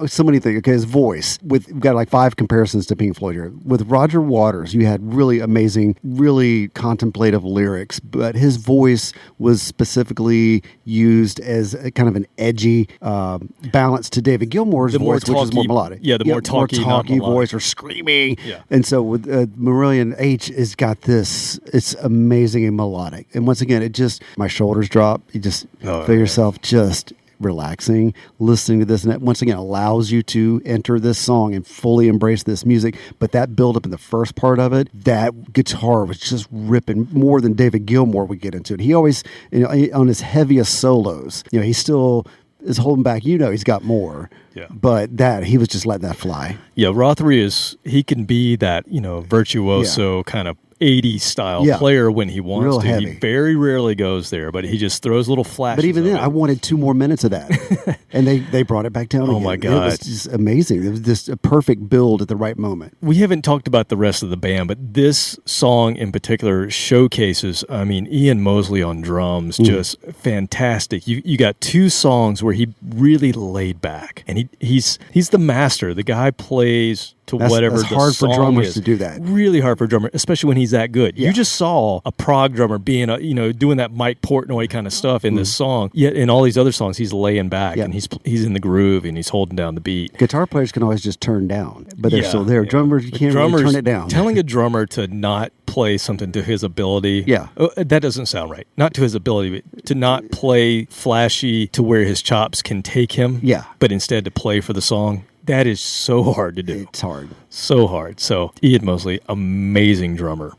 So many things. Okay, his voice. We've got like 5 comparisons to Pink Floyd here. With Roger Waters, you had really amazing, really contemplative lyrics, but his voice was specifically used as a kind of an edgy balance to David Gilmour's voice, which is more melodic. Yeah, the more talky voice or screaming. Yeah. And so with Marillion H has got this. It's amazing and melodic. And once again, my shoulders drop. You just feel yourself just relaxing, listening to this, and it once again allows you to enter this song and fully embrace this music. But that build up in the first part of it, that guitar was just ripping more than David Gilmour would get into it. He always, on his heaviest solos, he still is holding back. He's got more. Yeah. But he was just letting that fly. Yeah, Rothery he can be that, virtuoso kind of 80s style player when he wants Real to. Heavy. He very rarely goes there, but he just throws little flashes. But even then, of it. I wanted 2 more minutes of that. And they brought it back down again. Oh, my God. It was just amazing. It was just a perfect build at the right moment. We haven't talked about the rest of the band, but this song in particular showcases, Ian Mosley on drums, just fantastic. You got 2 songs where he really laid back, and he's the master. The guy plays to whatever that's the hard song for drummers is. to do that. Really hard for a drummer, especially when he's that good. Yeah. You just saw a prog drummer being doing that Mike Portnoy kind of stuff in this song. Yet in all these other songs, he's laying back and he's in the groove and he's holding down the beat. Guitar players can always just turn down, but they're still there. Yeah. Drummers, you can't really turn it down. Telling a drummer to not play something to his ability, that doesn't sound right. Not to his ability, but to not play flashy to where his chops can take him, but instead to play for the song. That is so hard to do. It's hard. So hard. So Ian Mosley, amazing drummer.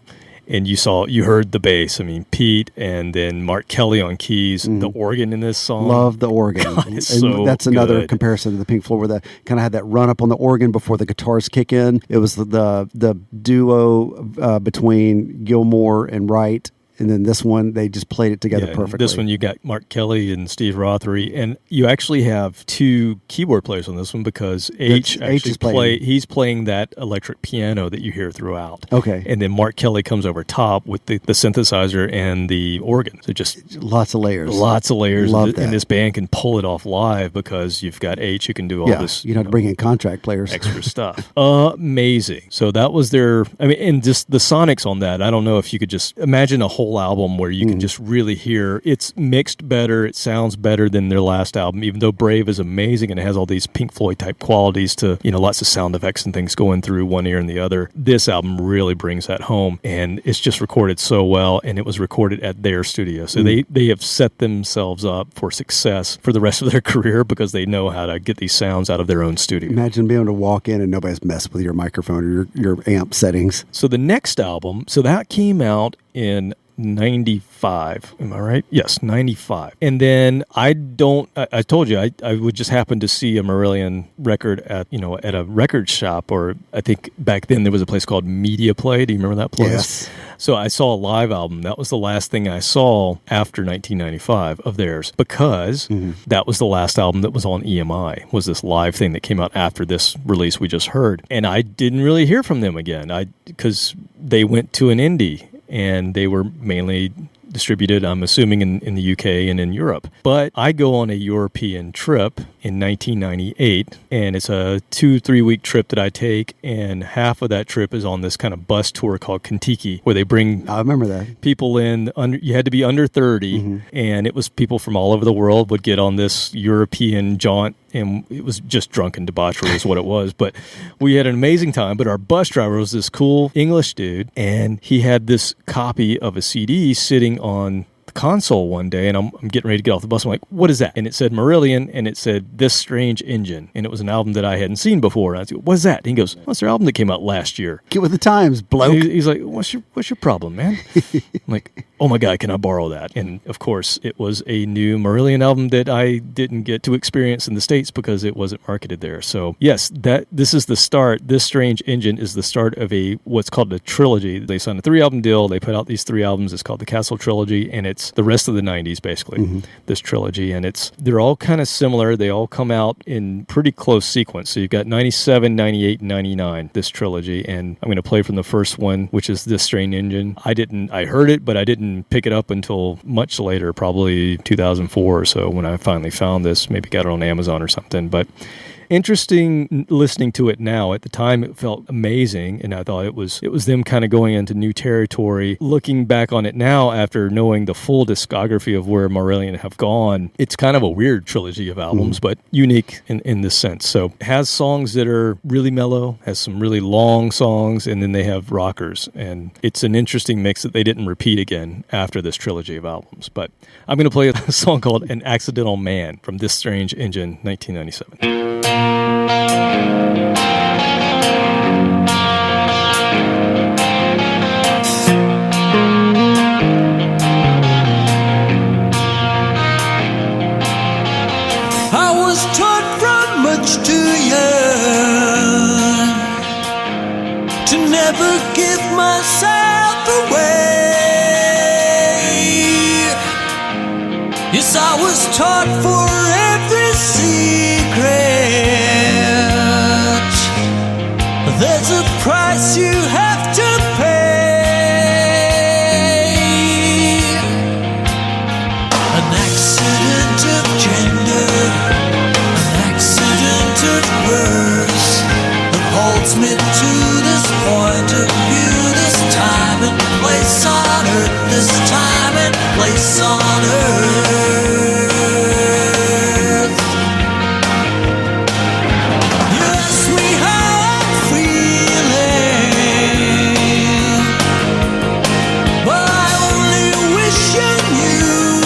And you heard the bass. Pete and then Mark Kelly on keys, the organ in this song. Love the organ. God, so that's another good. comparison to the Pink Floyd, where they kind of had that run up on the organ before the guitars kick in. It was the duo between Gilmour and Wright. And then this one, they just played it together perfectly. This one, you got Mark Kelly and Steve Rothery, and you actually have 2 keyboard players on this one because H actually he's playing that electric piano that you hear throughout. Okay. And then Mark Kelly comes over top with the synthesizer and the organ. So just lots of layers. Love that. And this band can pull it off live because you've got H who can do all this. You don't have to bring in contract players. Extra stuff. Amazing. So that was and just the sonics on that. I don't know if you could just imagine a whole album where you can just really hear it's mixed better, it sounds better than their last album, even though Brave is amazing and it has all these Pink Floyd type qualities to lots of sound effects and things going through one ear and the other. This album really brings that home, and it's just recorded so well, and it was recorded at their studio, so they have set themselves up for success for the rest of their career because they know how to get these sounds out of their own studio. Imagine being able to walk in and nobody's messed with your microphone or your amp settings. So the next album, that came out in 95. Am I right? Yes, 95. And then I told you, I would just happen to see a Marillion record at a record shop, or I think back then there was a place called Media Play. Do you remember that place? Yes. So I saw a live album. That was the last thing I saw after 1995 of theirs, because that was the last album that was on EMI, was this live thing that came out after this release we just heard. And I didn't really hear from them again because they went to an indie, and they were mainly distributed, I'm assuming, in the UK and in Europe. But I go on a European trip in 1998, and it's a 2-3 week trip that I take, and half of that trip is on this kind of bus tour called Kentucky, where they bring I remember that. people in, you had to be under 30, and it was people from all over the world would get on this European jaunt, and it was just drunken debauchery is what it was. But we had an amazing time. But our bus driver was this cool English dude, and he had this copy of a CD sitting on the console one day, and I'm getting ready to get off the bus. I'm like, what is that? And it said Marillion, and it said This Strange Engine, and it was an album that I hadn't seen before. And I said, what's that? And he goes, what's their album that came out last year? Get with the times, bloke. He's like, what's your problem, man? I'm like, oh my God, can I borrow that? And of course, it was a new Marillion album that I didn't get to experience in the States because it wasn't marketed there. So yes, this is the start. This Strange Engine is the start of what's called a trilogy. They signed a 3-album deal. They put out these 3 albums. It's called the Castle Trilogy, and it's the rest of the 90s, basically, this trilogy. And they're all kind of similar. They all come out in pretty close sequence. So you've got 97, 98, and 99, this trilogy. And I'm going to play from the first one, which is This Strange Engine. I heard it, but I didn't pick it up until much later, probably 2004 or so, when I finally found this. Maybe got it on Amazon or something. But interesting listening to it now. At the time, it felt amazing, and I thought it was them kind of going into new territory. Looking back on it now, after knowing the full discography of where Marillion have gone, it's kind of a weird trilogy of albums, but unique in this sense. So it has songs that are really mellow, has some really long songs, and then they have rockers. And it's an interesting mix that they didn't repeat again after this trilogy of albums. But I'm going to play a song called An Accidental Man from This Strange Engine, 1997. I was taught from much too young to never give myself away. Yes, I was taught for every secret there's a price you have to pay. An accident of gender, an accident of birth that holds me to this point of view, this time and place on earth, this time and place on earth. You ask me how I'm feeling, but I only wish you knew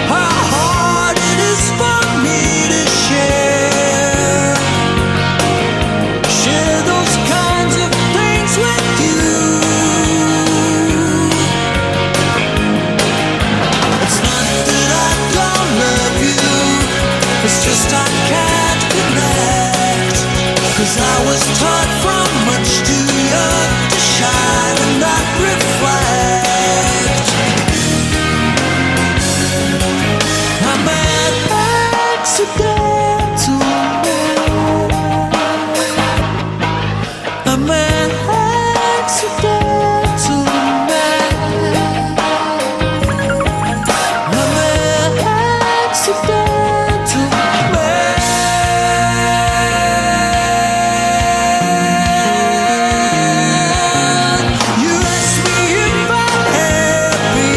how hard it is for me to share those kinds of things with you. It's not that I don't love you, it's just I can't connect. 'Cause I was taught from much too young to shine and not reflect. I'm an accidental man. I'm an accidental man. I'm an accidental man. You ask me if I'm happy,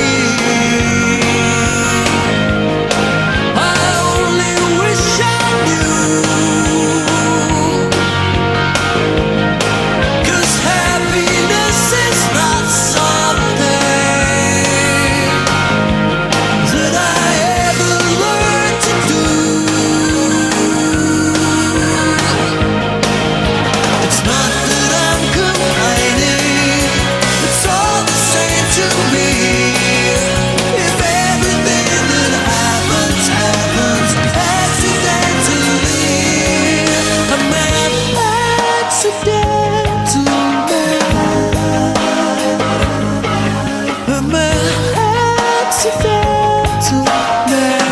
I only wish I knew. 'Cause happiness is not something that I ever learned to do. It's not that I'm complaining, it's all the same to me. If everything that happens, happens accidentally, I'm an accidental man. I'm an accidental man.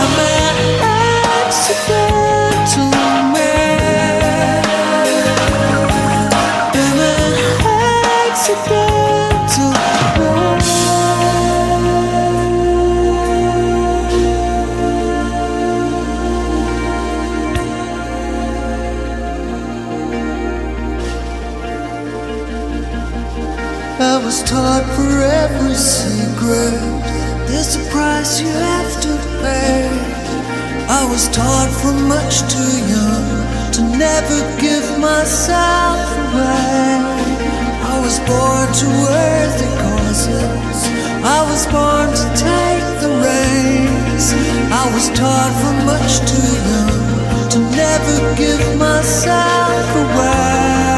I'm an accidental man. I'm an accidental man. I was taught for every secret there's a price you have to pay. I was taught from much too young to never give myself away. I was born to worthy causes, I was born to take the reins. I was taught from much too young to never give myself away.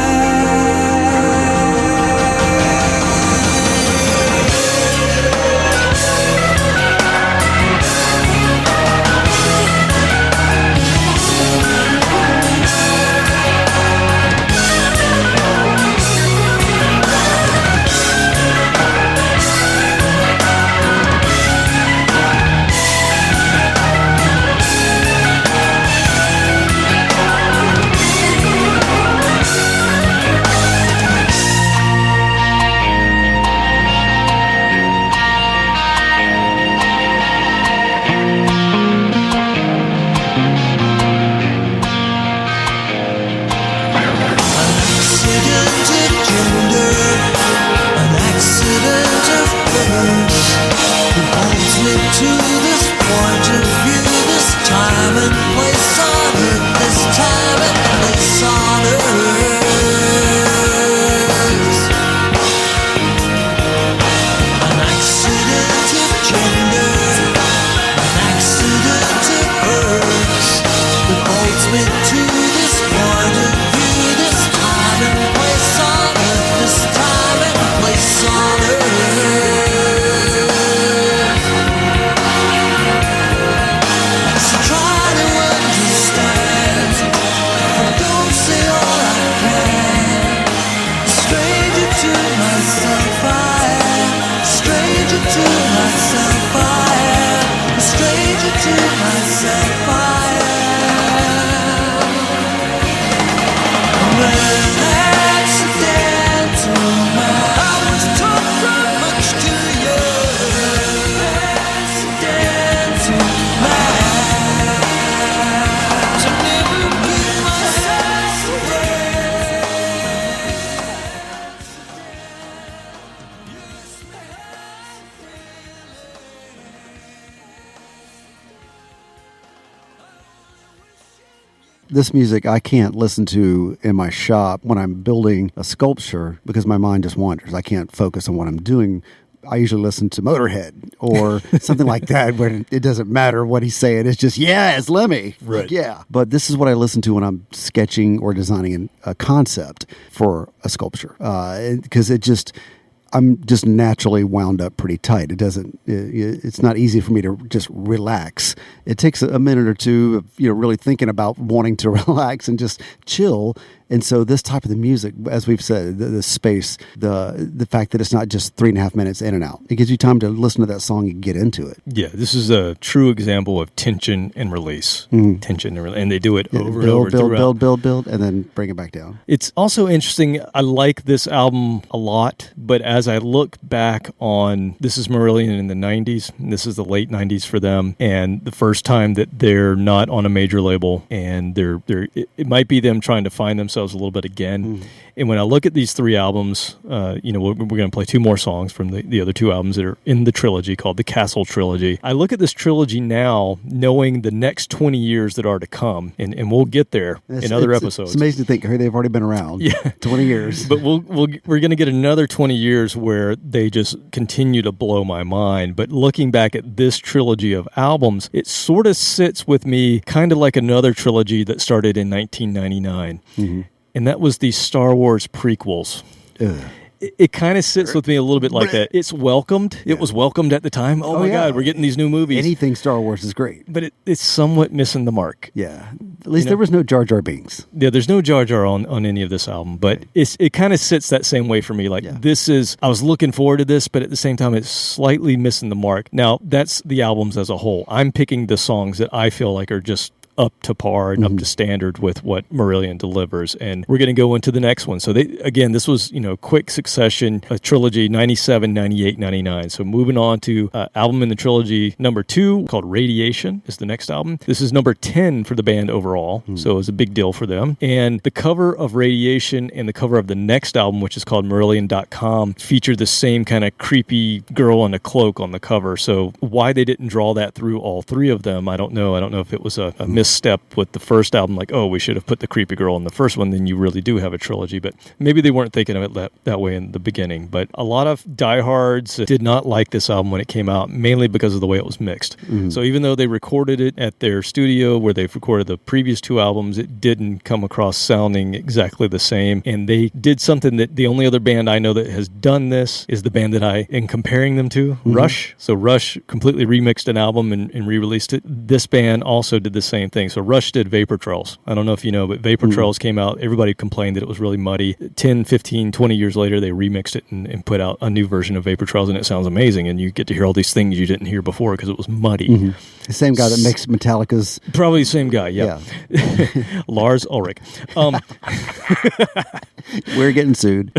hurts. It holds me to this point of view, this time and place on earth, this time and place on earth. An accident of gender, an accident of birth, it holds me to this point of view, this time and place on earth, this time and place on earth. So try to understand, don't say all I can. A stranger to myself I am, a stranger to myself I am, a stranger to myself I am. I'm an accidental man. I was taught from much too young. Accidental man. To never give myself away. This music I can't listen to in my shop when I'm building a sculpture because my mind just wanders. I can't focus on what I'm doing. I usually listen to Motorhead or something like that where it doesn't matter what he's saying. It's just, yeah, it's Lemmy. Right. Like, yeah. But this is what I listen to when I'm sketching or designing a concept for a sculpture. Because I'm just naturally wound up pretty tight. It's not easy for me to just relax. It takes a minute or two of, really thinking about wanting to relax and just chill. And so this type of the music, as we've said, the space, the fact that it's not just 3.5 minutes in and out. It gives you time to listen to that song and get into it. Yeah, this is a true example of tension and release. Tension and release. And they do it over and over. Build, and then bring it back down. It's also interesting. I like this album a lot, but as I look back on, this is Marillion in the 90s. And this is the late 90s for them. And the first time that they're not on a major label, and it might be them trying to find themselves a little bit again. And when I look at these 3 albums, we're going to play 2 more songs from the other 2 albums that are in the trilogy called the Castle Trilogy. I look at this trilogy now knowing the next 20 years that are to come, and we'll get there in other episodes. It's amazing to think they've already been around. Yeah. 20 years. But we're going to get another 20 years where they just continue to blow my mind. But looking back at this trilogy of albums, it sort of sits with me kind of like another trilogy that started in 1999. And that was the Star Wars prequels. It kind of sits with me a little bit like that. It's welcomed. Yeah. It was welcomed at the time. Oh my God, we're getting these new movies. Anything Star Wars is great. But it's somewhat missing the mark. Yeah. At least there was no Jar Jar Binks. Yeah, there's no Jar Jar on any of this album. But it kind of sits that same way for me. Like, this is, I was looking forward to this, but at the same time, it's slightly missing the mark. Now, that's the albums as a whole. I'm picking the songs that I feel like are just up to par and up to standard with what Marillion delivers. And we're going to go into the next one. So this was, quick succession, a trilogy, 97, 98, 99. So moving on to album in the trilogy number 2 called Radiation is the next album. This is number 10 for the band overall. So it was a big deal for them. And the cover of Radiation and the cover of the next album, which is called Marillion.com, feature the same kind of creepy girl in a cloak on the cover. So why they didn't draw that through all 3 of them, I don't know. I don't know if it was a misstep with the first album, like, oh, we should have put the creepy girl in the first one, then you really do have a trilogy. But maybe they weren't thinking of it that way in the beginning. But a lot of diehards did not like this album when it came out, mainly because of the way it was mixed. So even though they recorded it at their studio where they've recorded the previous 2 albums, it didn't come across sounding exactly the same. And they did something that the only other band I know that has done this is the band that I am comparing them to, Rush. So Rush completely remixed an album and re-released it. This band also did the same thing. So Rush did Vapor Trails. I don't know if you know, but Vapor Trails came out. Everybody complained that it was really muddy. 10, 15, 20 years later, they remixed it and put out a new version of Vapor Trails, and it sounds amazing. And you get to hear all these things you didn't hear before because it was muddy. The same guy that makes Metallica's... Probably the same guy, yeah. Lars Ulrich. We're getting sued.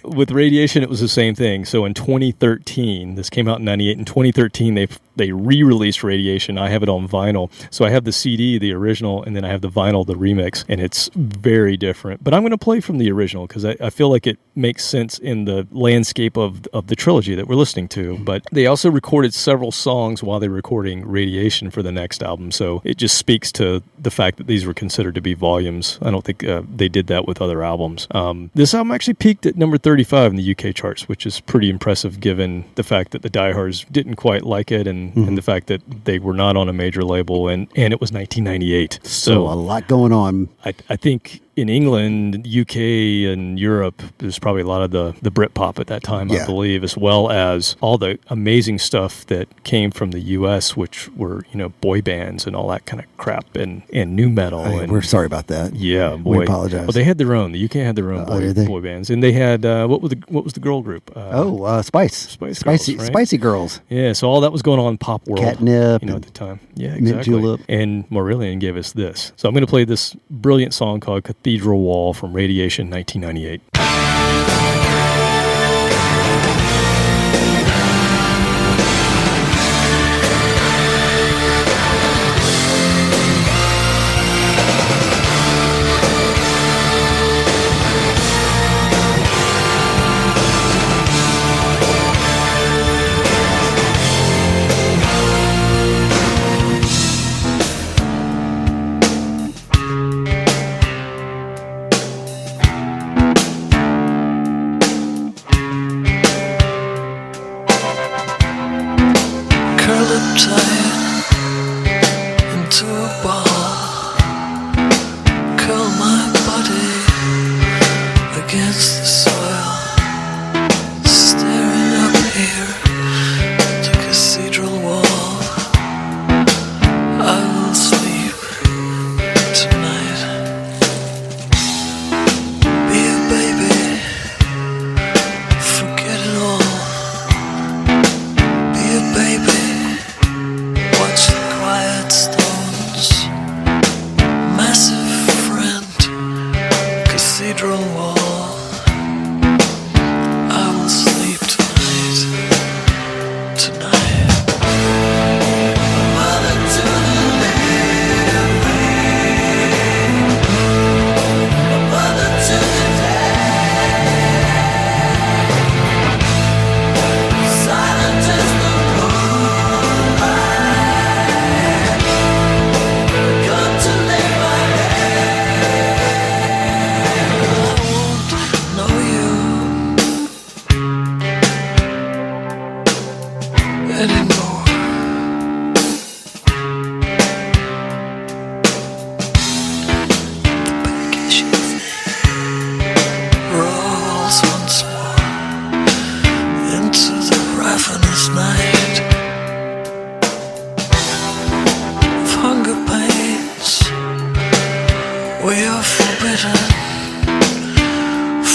With Radiation, it was the same thing. So in 2013, this came out in 98. In 2013, they re-released Radiation. I have it on vinyl. So I have the CD, the original, and then I have the vinyl, the remix, and it's very different. But I'm going to play from the original because I feel like it makes sense in the landscape of the trilogy that we're listening to. But they also recorded several songs while they were recording Radiation for the next album. So it just speaks to the fact that these were considered to be volumes. I don't think they did that with other albums. This album actually peaked at number 35 in the UK charts, which is pretty impressive given the fact that the diehards didn't quite like it and the fact that they were not on a major label, and it was 1998. So a lot going on. I think in England, UK, and Europe, there's probably a lot of the Britpop at that time, I believe, as well as all the amazing stuff that came from the US, which were, boy bands and all that kind of crap and new metal. And we're sorry about that. Yeah, boy. We apologize. Well, they had their own. The UK had their own boy bands, and they had what was the girl group? Spice Girls, right? Spicy Girls. Yeah, so all that was going on in pop world, Catnip, at the time. Yeah, Mint exactly. Julep. And Marillion gave us this. So I'm going to play this brilliant song called Cathedral Wall from Radiation 1998.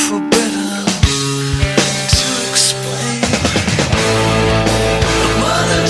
Forbidden to explain. A mother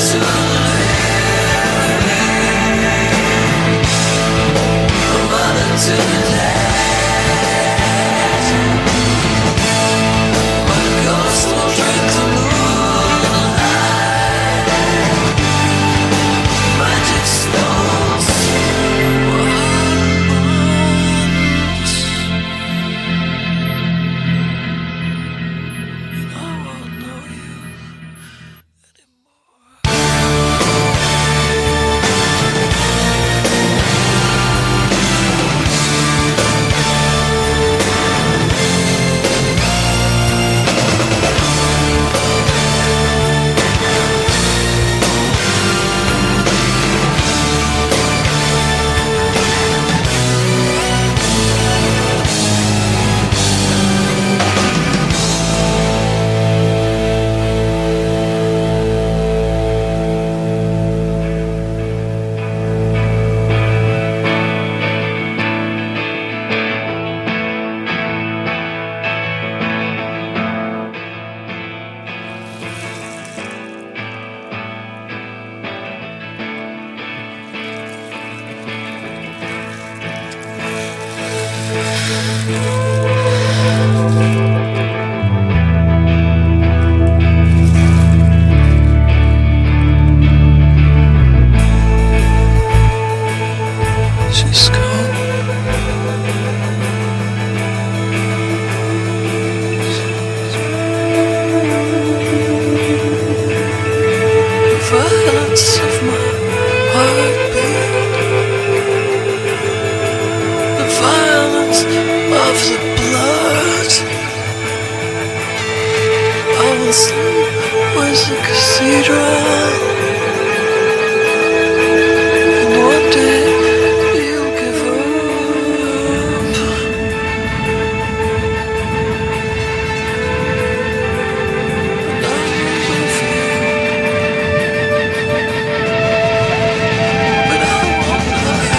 cathedral. And one day you'll give up. And I love you, but I won't love you.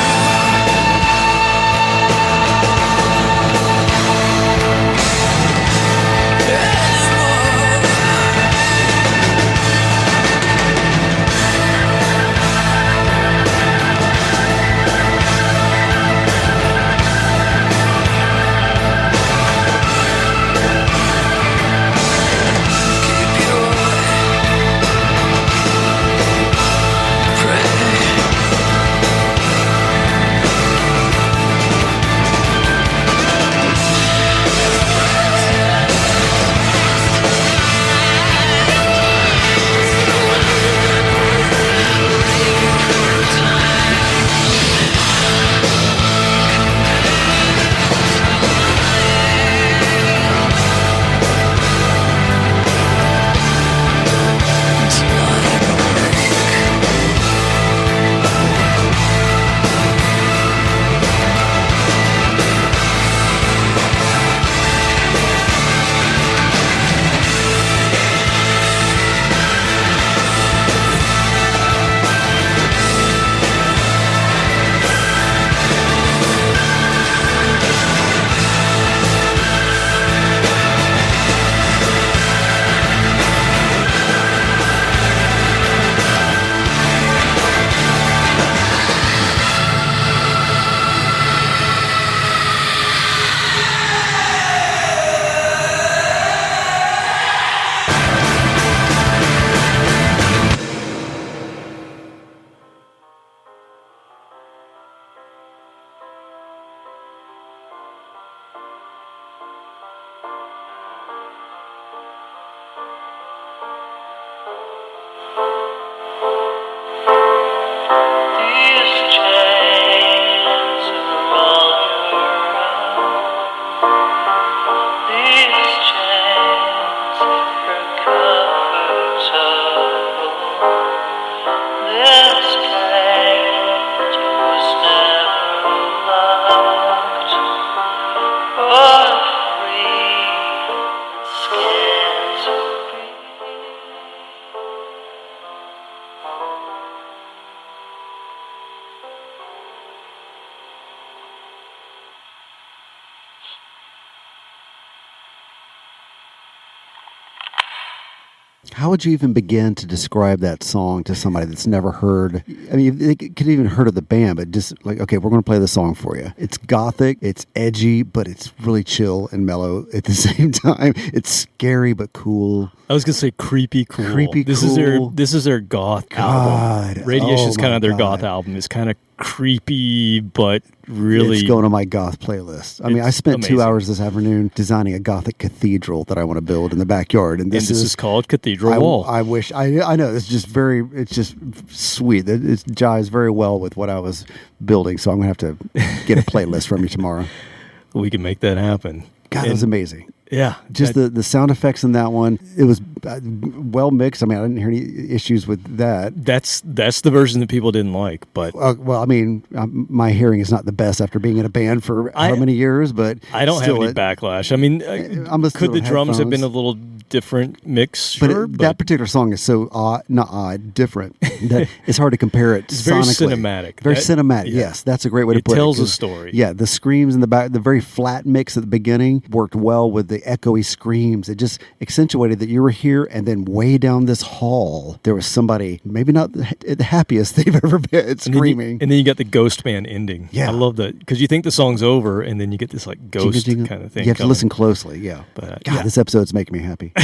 How would you even begin to describe that song to somebody that's never heard? I mean, they could have even heard of the band, but just like, okay, we're going to play the song for you. It's gothic, it's edgy, but it's really chill and mellow at the same time. It's scary but cool. I was gonna say creepy cool. Creepy this cool. This is their goth album. Radiation's kind of their goth album. It's kind of creepy, but really it's going on my goth playlist. I mean, I spent amazing. 2 hours this afternoon designing a gothic cathedral that I want to build in the backyard, and this is called Cathedral Wall. I wish I know it's just sweet. It jives very well with what I was building. So I'm gonna have to get a playlist from you tomorrow. We can make that happen. God, it was amazing. Yeah, just the sound effects in that one. It was well mixed. I mean, I didn't hear any issues with that. That's the version that people didn't like. But well, I mean, my hearing is not the best after being in a band for how many years. But I don't have any backlash. I mean, could the drums have been a little different mix? Sure, but that particular song is so different. That it's hard to compare it. It's very cinematic. Very cinematic. Yeah. Yes, that's a great way to put it. It tells a story. Yeah, the screams in the back, the very flat mix at the beginning worked well with the echoey screams. It just accentuated that you were here, and then way down this hall, there was somebody, maybe not the happiest they've ever been, screaming. And then you got the Ghost Band ending. Yeah. I love that, because you think the song's over, and then you get this like ghost kind of thing. You have to listen closely, yeah. But God, this episode's making me happy.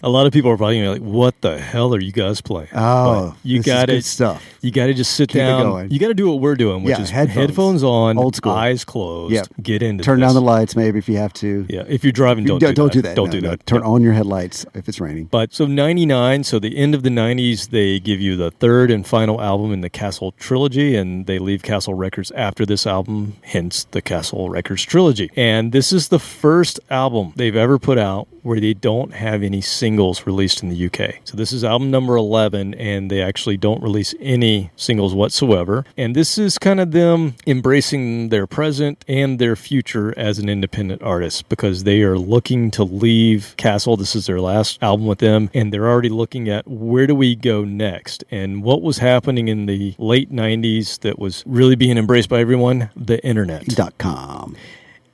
A lot of people are probably gonna be like, what the hell are you guys playing? Oh, but you got it. Stuff. You got to just sit Keep down. it going. You got to do what we're doing, which is headphones on, old school, eyes closed. Yep. Get into Turn this. down the lights, maybe if you have to. Yeah, if you're driving, don't do that. Don't do that. Turn on your headlights if it's raining. training. But so 99, so the end of the 90s, they give you the third and final album in the Castle trilogy, and they leave Castle Records after this album, hence the Castle Records trilogy. And this is the first album they've ever put out where they don't have any singles released in the UK. So this is album number 11, and they actually don't release any singles whatsoever. And this is kind of them embracing their present and their future as an independent artist, because they are looking to leave Castle. This is their last album with them, and they're already looking at where do we go next. And what was happening in the late 90s that was really being embraced by everyone? The internet. .com.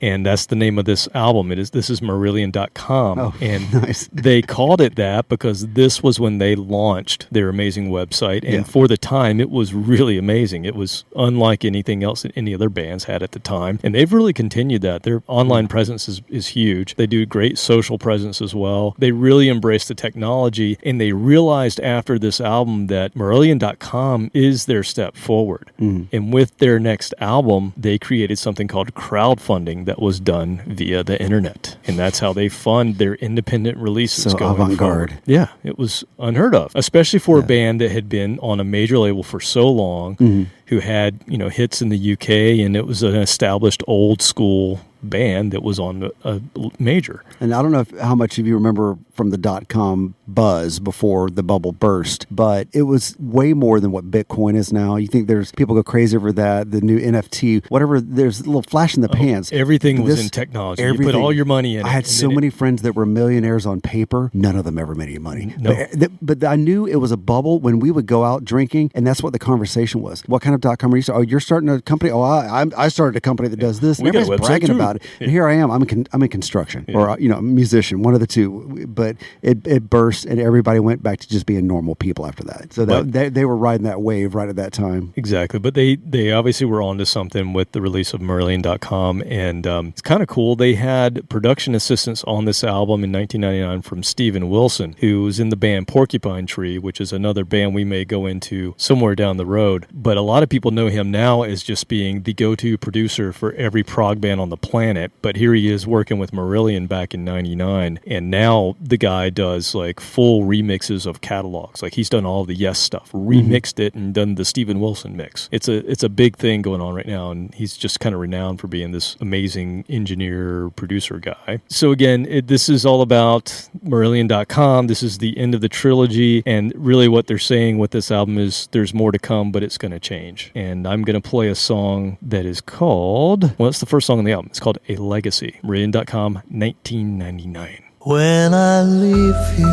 And that's the name of this album. This is Marillion.com. Oh, and nice. They called it that because this was when they launched their amazing website. And for the time, it was really amazing. It was unlike anything else that any other bands had at the time. And they've really continued that. Their online presence is huge. They do great social presence as well. They really embrace the technology. And they realized after this album that Marillion.com is their step forward. And with their next album, they created something called crowdfunding that was done via the internet. And that's how they fund their independent releases So going avant-garde. forward. Yeah, it was unheard of, especially for a band that had been on a major label for so long, who had, hits in the UK, and it was an established old school band that was on a major. And I don't know how much of you remember from the .com buzz before the bubble burst, but it was way more than what Bitcoin is now. You think there's people go crazy over that, the new NFT, whatever, there's a little flash in the pans. Everything was in technology. You put all your money in it. I had so many friends that were millionaires on paper. None of them ever made any money. No. But I knew it was a bubble when we would go out drinking, and that's what the conversation was. What kind of .com are you starting? Oh, you're starting a company? Oh, I started a company that does this. We got a Everybody's website bragging too. about it. And here I am. I'm in construction, or a musician, one of the two. But it burst, and everybody went back to just being normal people after that. So they were riding that wave right at that time. Exactly. But they obviously were onto something with the release of Marillion.com, and it's kind of cool. They had production assistance on this album in 1999 from Steven Wilson, who was in the band Porcupine Tree, which is another band we may go into somewhere down the road. But a lot of people know him now as just being the go-to producer for every prog band on the planet. But here he is working with Marillion back in 99, and now the guy does like full remixes of catalogs. Like he's done all the Yes stuff, remixed it, and done the Steven Wilson mix. It's a big thing going on right now, and he's just kind of renowned for being this amazing engineer producer guy. So again, this is all about Marillion.com. This is the end of the trilogy, and really what they're saying with this album is there's more to come, but it's going to change. And I'm going to play a song that is called, it's the first song on the album. It's called A Legacy. Marillion.com, 1999. When I leave you,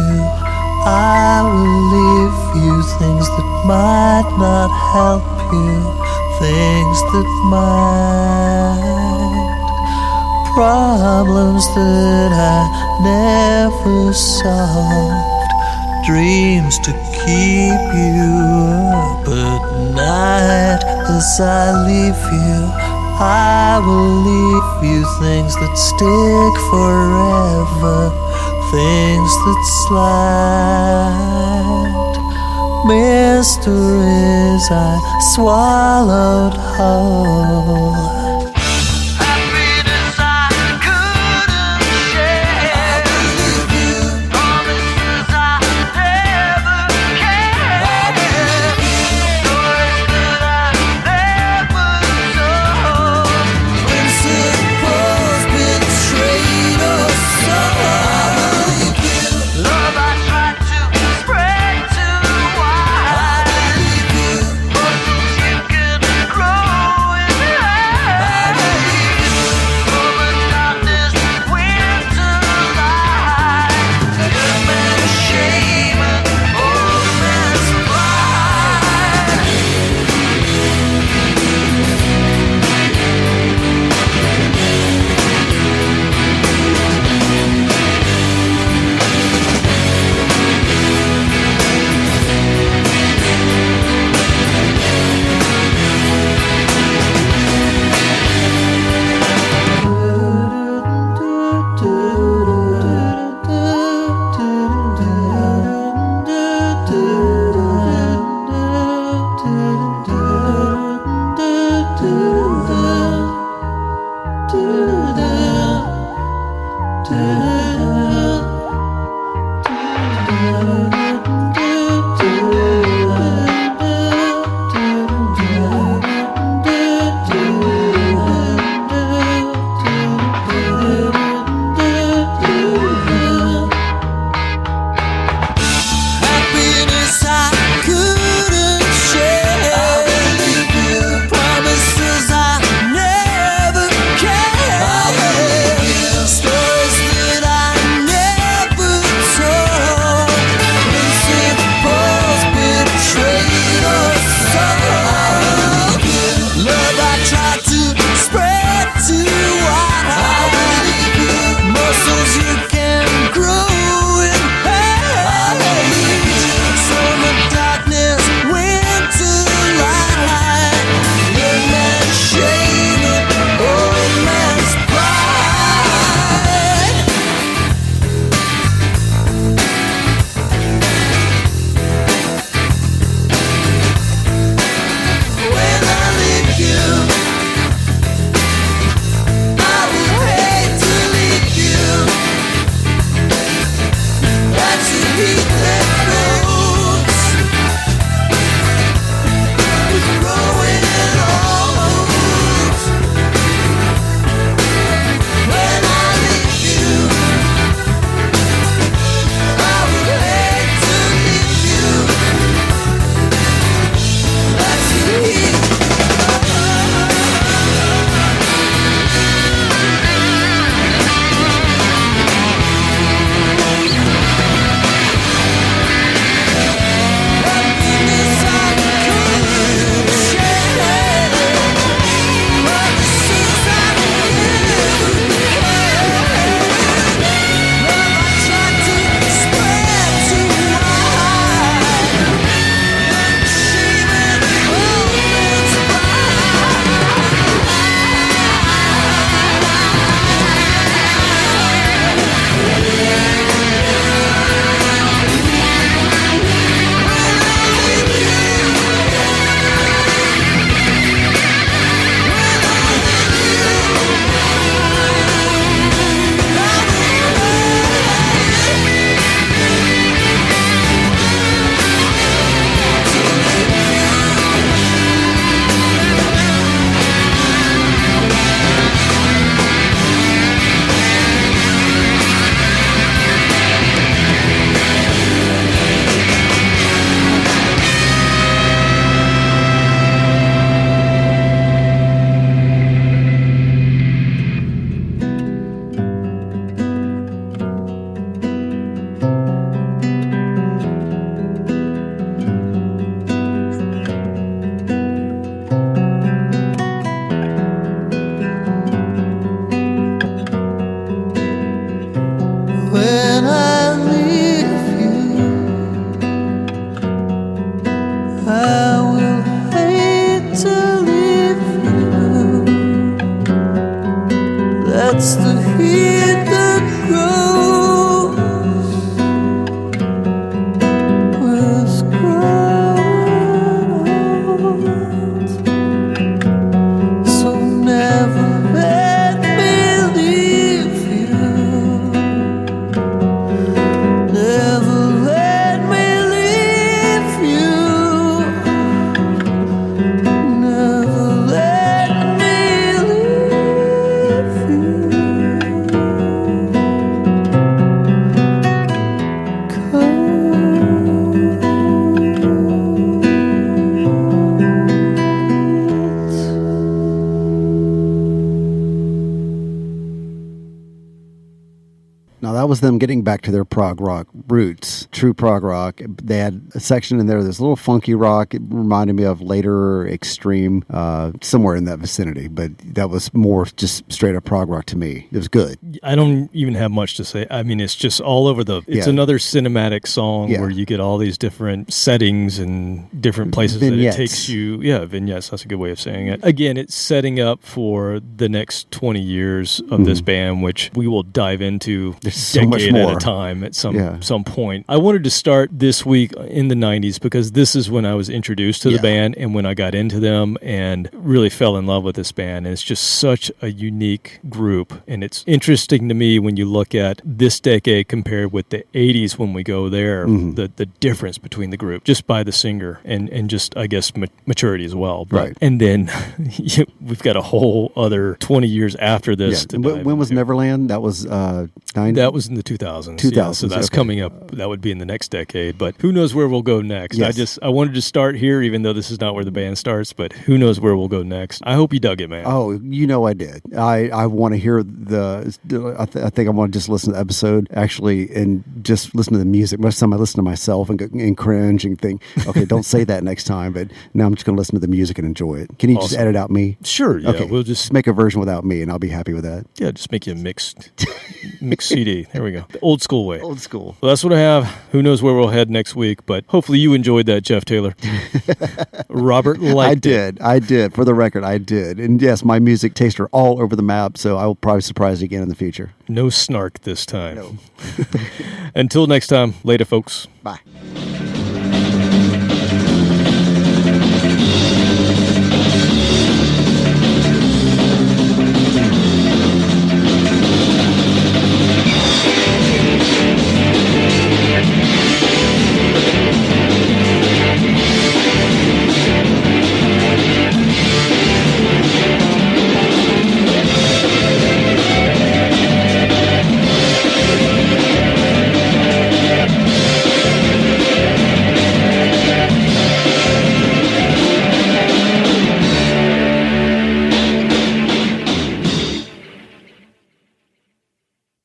I will leave you things that might not help you, things that might, problems that I never solved, dreams to keep you up at night. As I leave you, I will leave you things that stick forever, things that slide, mysteries I swallowed whole. Happiness I couldn't share, promises I never kept, stories that I never told, principles betrayed us all. Love I tried to spread too wide, muscles you can grow in. was them getting back to their prog rock roots, true prog rock. They had a section in there that's a little funky rock. It reminded me of later Extreme, somewhere in that vicinity, but that was more just straight up prog rock to me. It was good. I don't even have much to say. I mean, it's just all over it's another cinematic song where you get all these different settings and different places vignettes. That it takes you. Yeah, vignettes. That's a good way of saying it. Again, it's setting up for the next 20 years of this band, which we will dive into so much decade more at a time at some point. I wanted to start this week in the 90s because this is when I was introduced to the band and when I got into them and really fell in love with this band. And it's just such a unique group. And it's interesting to me when you look at this decade compared with the 80s when we go there, the difference between the group just by the singer and just, I guess, maturity as well. But, right. And then we've got a whole other 20 years after this. Yeah. When was Neverland? That was 90? That was in the 2000s. 2000s. Yeah, so that's coming up. That would be in the next decade. But who knows where we'll go next? Yes. I wanted to start here, even though this is not where the band starts. But who knows where we'll go next? I hope you dug it, man. Oh, I did. I want to hear I think I want to just listen to the episode actually and just listen to the music. Most of the time I listen to myself and cringe and think, okay, don't say that next time. But now I'm just going to listen to the music and enjoy it. Can you just edit out me? Sure. Yeah. Okay. We'll just make a version without me, and I'll be happy with that. Yeah. Just make you a mixed CD. There we go. The old school way. Old school. Well, that's what I have. Who knows where we'll head next week? But hopefully you enjoyed that, Jeff Taylor. Robert liked it. I did. For the record, I did. And yes, my music tastes are all over the map, so I will probably surprise you again in the future. No snark this time. No. Until next time, later, folks. Bye.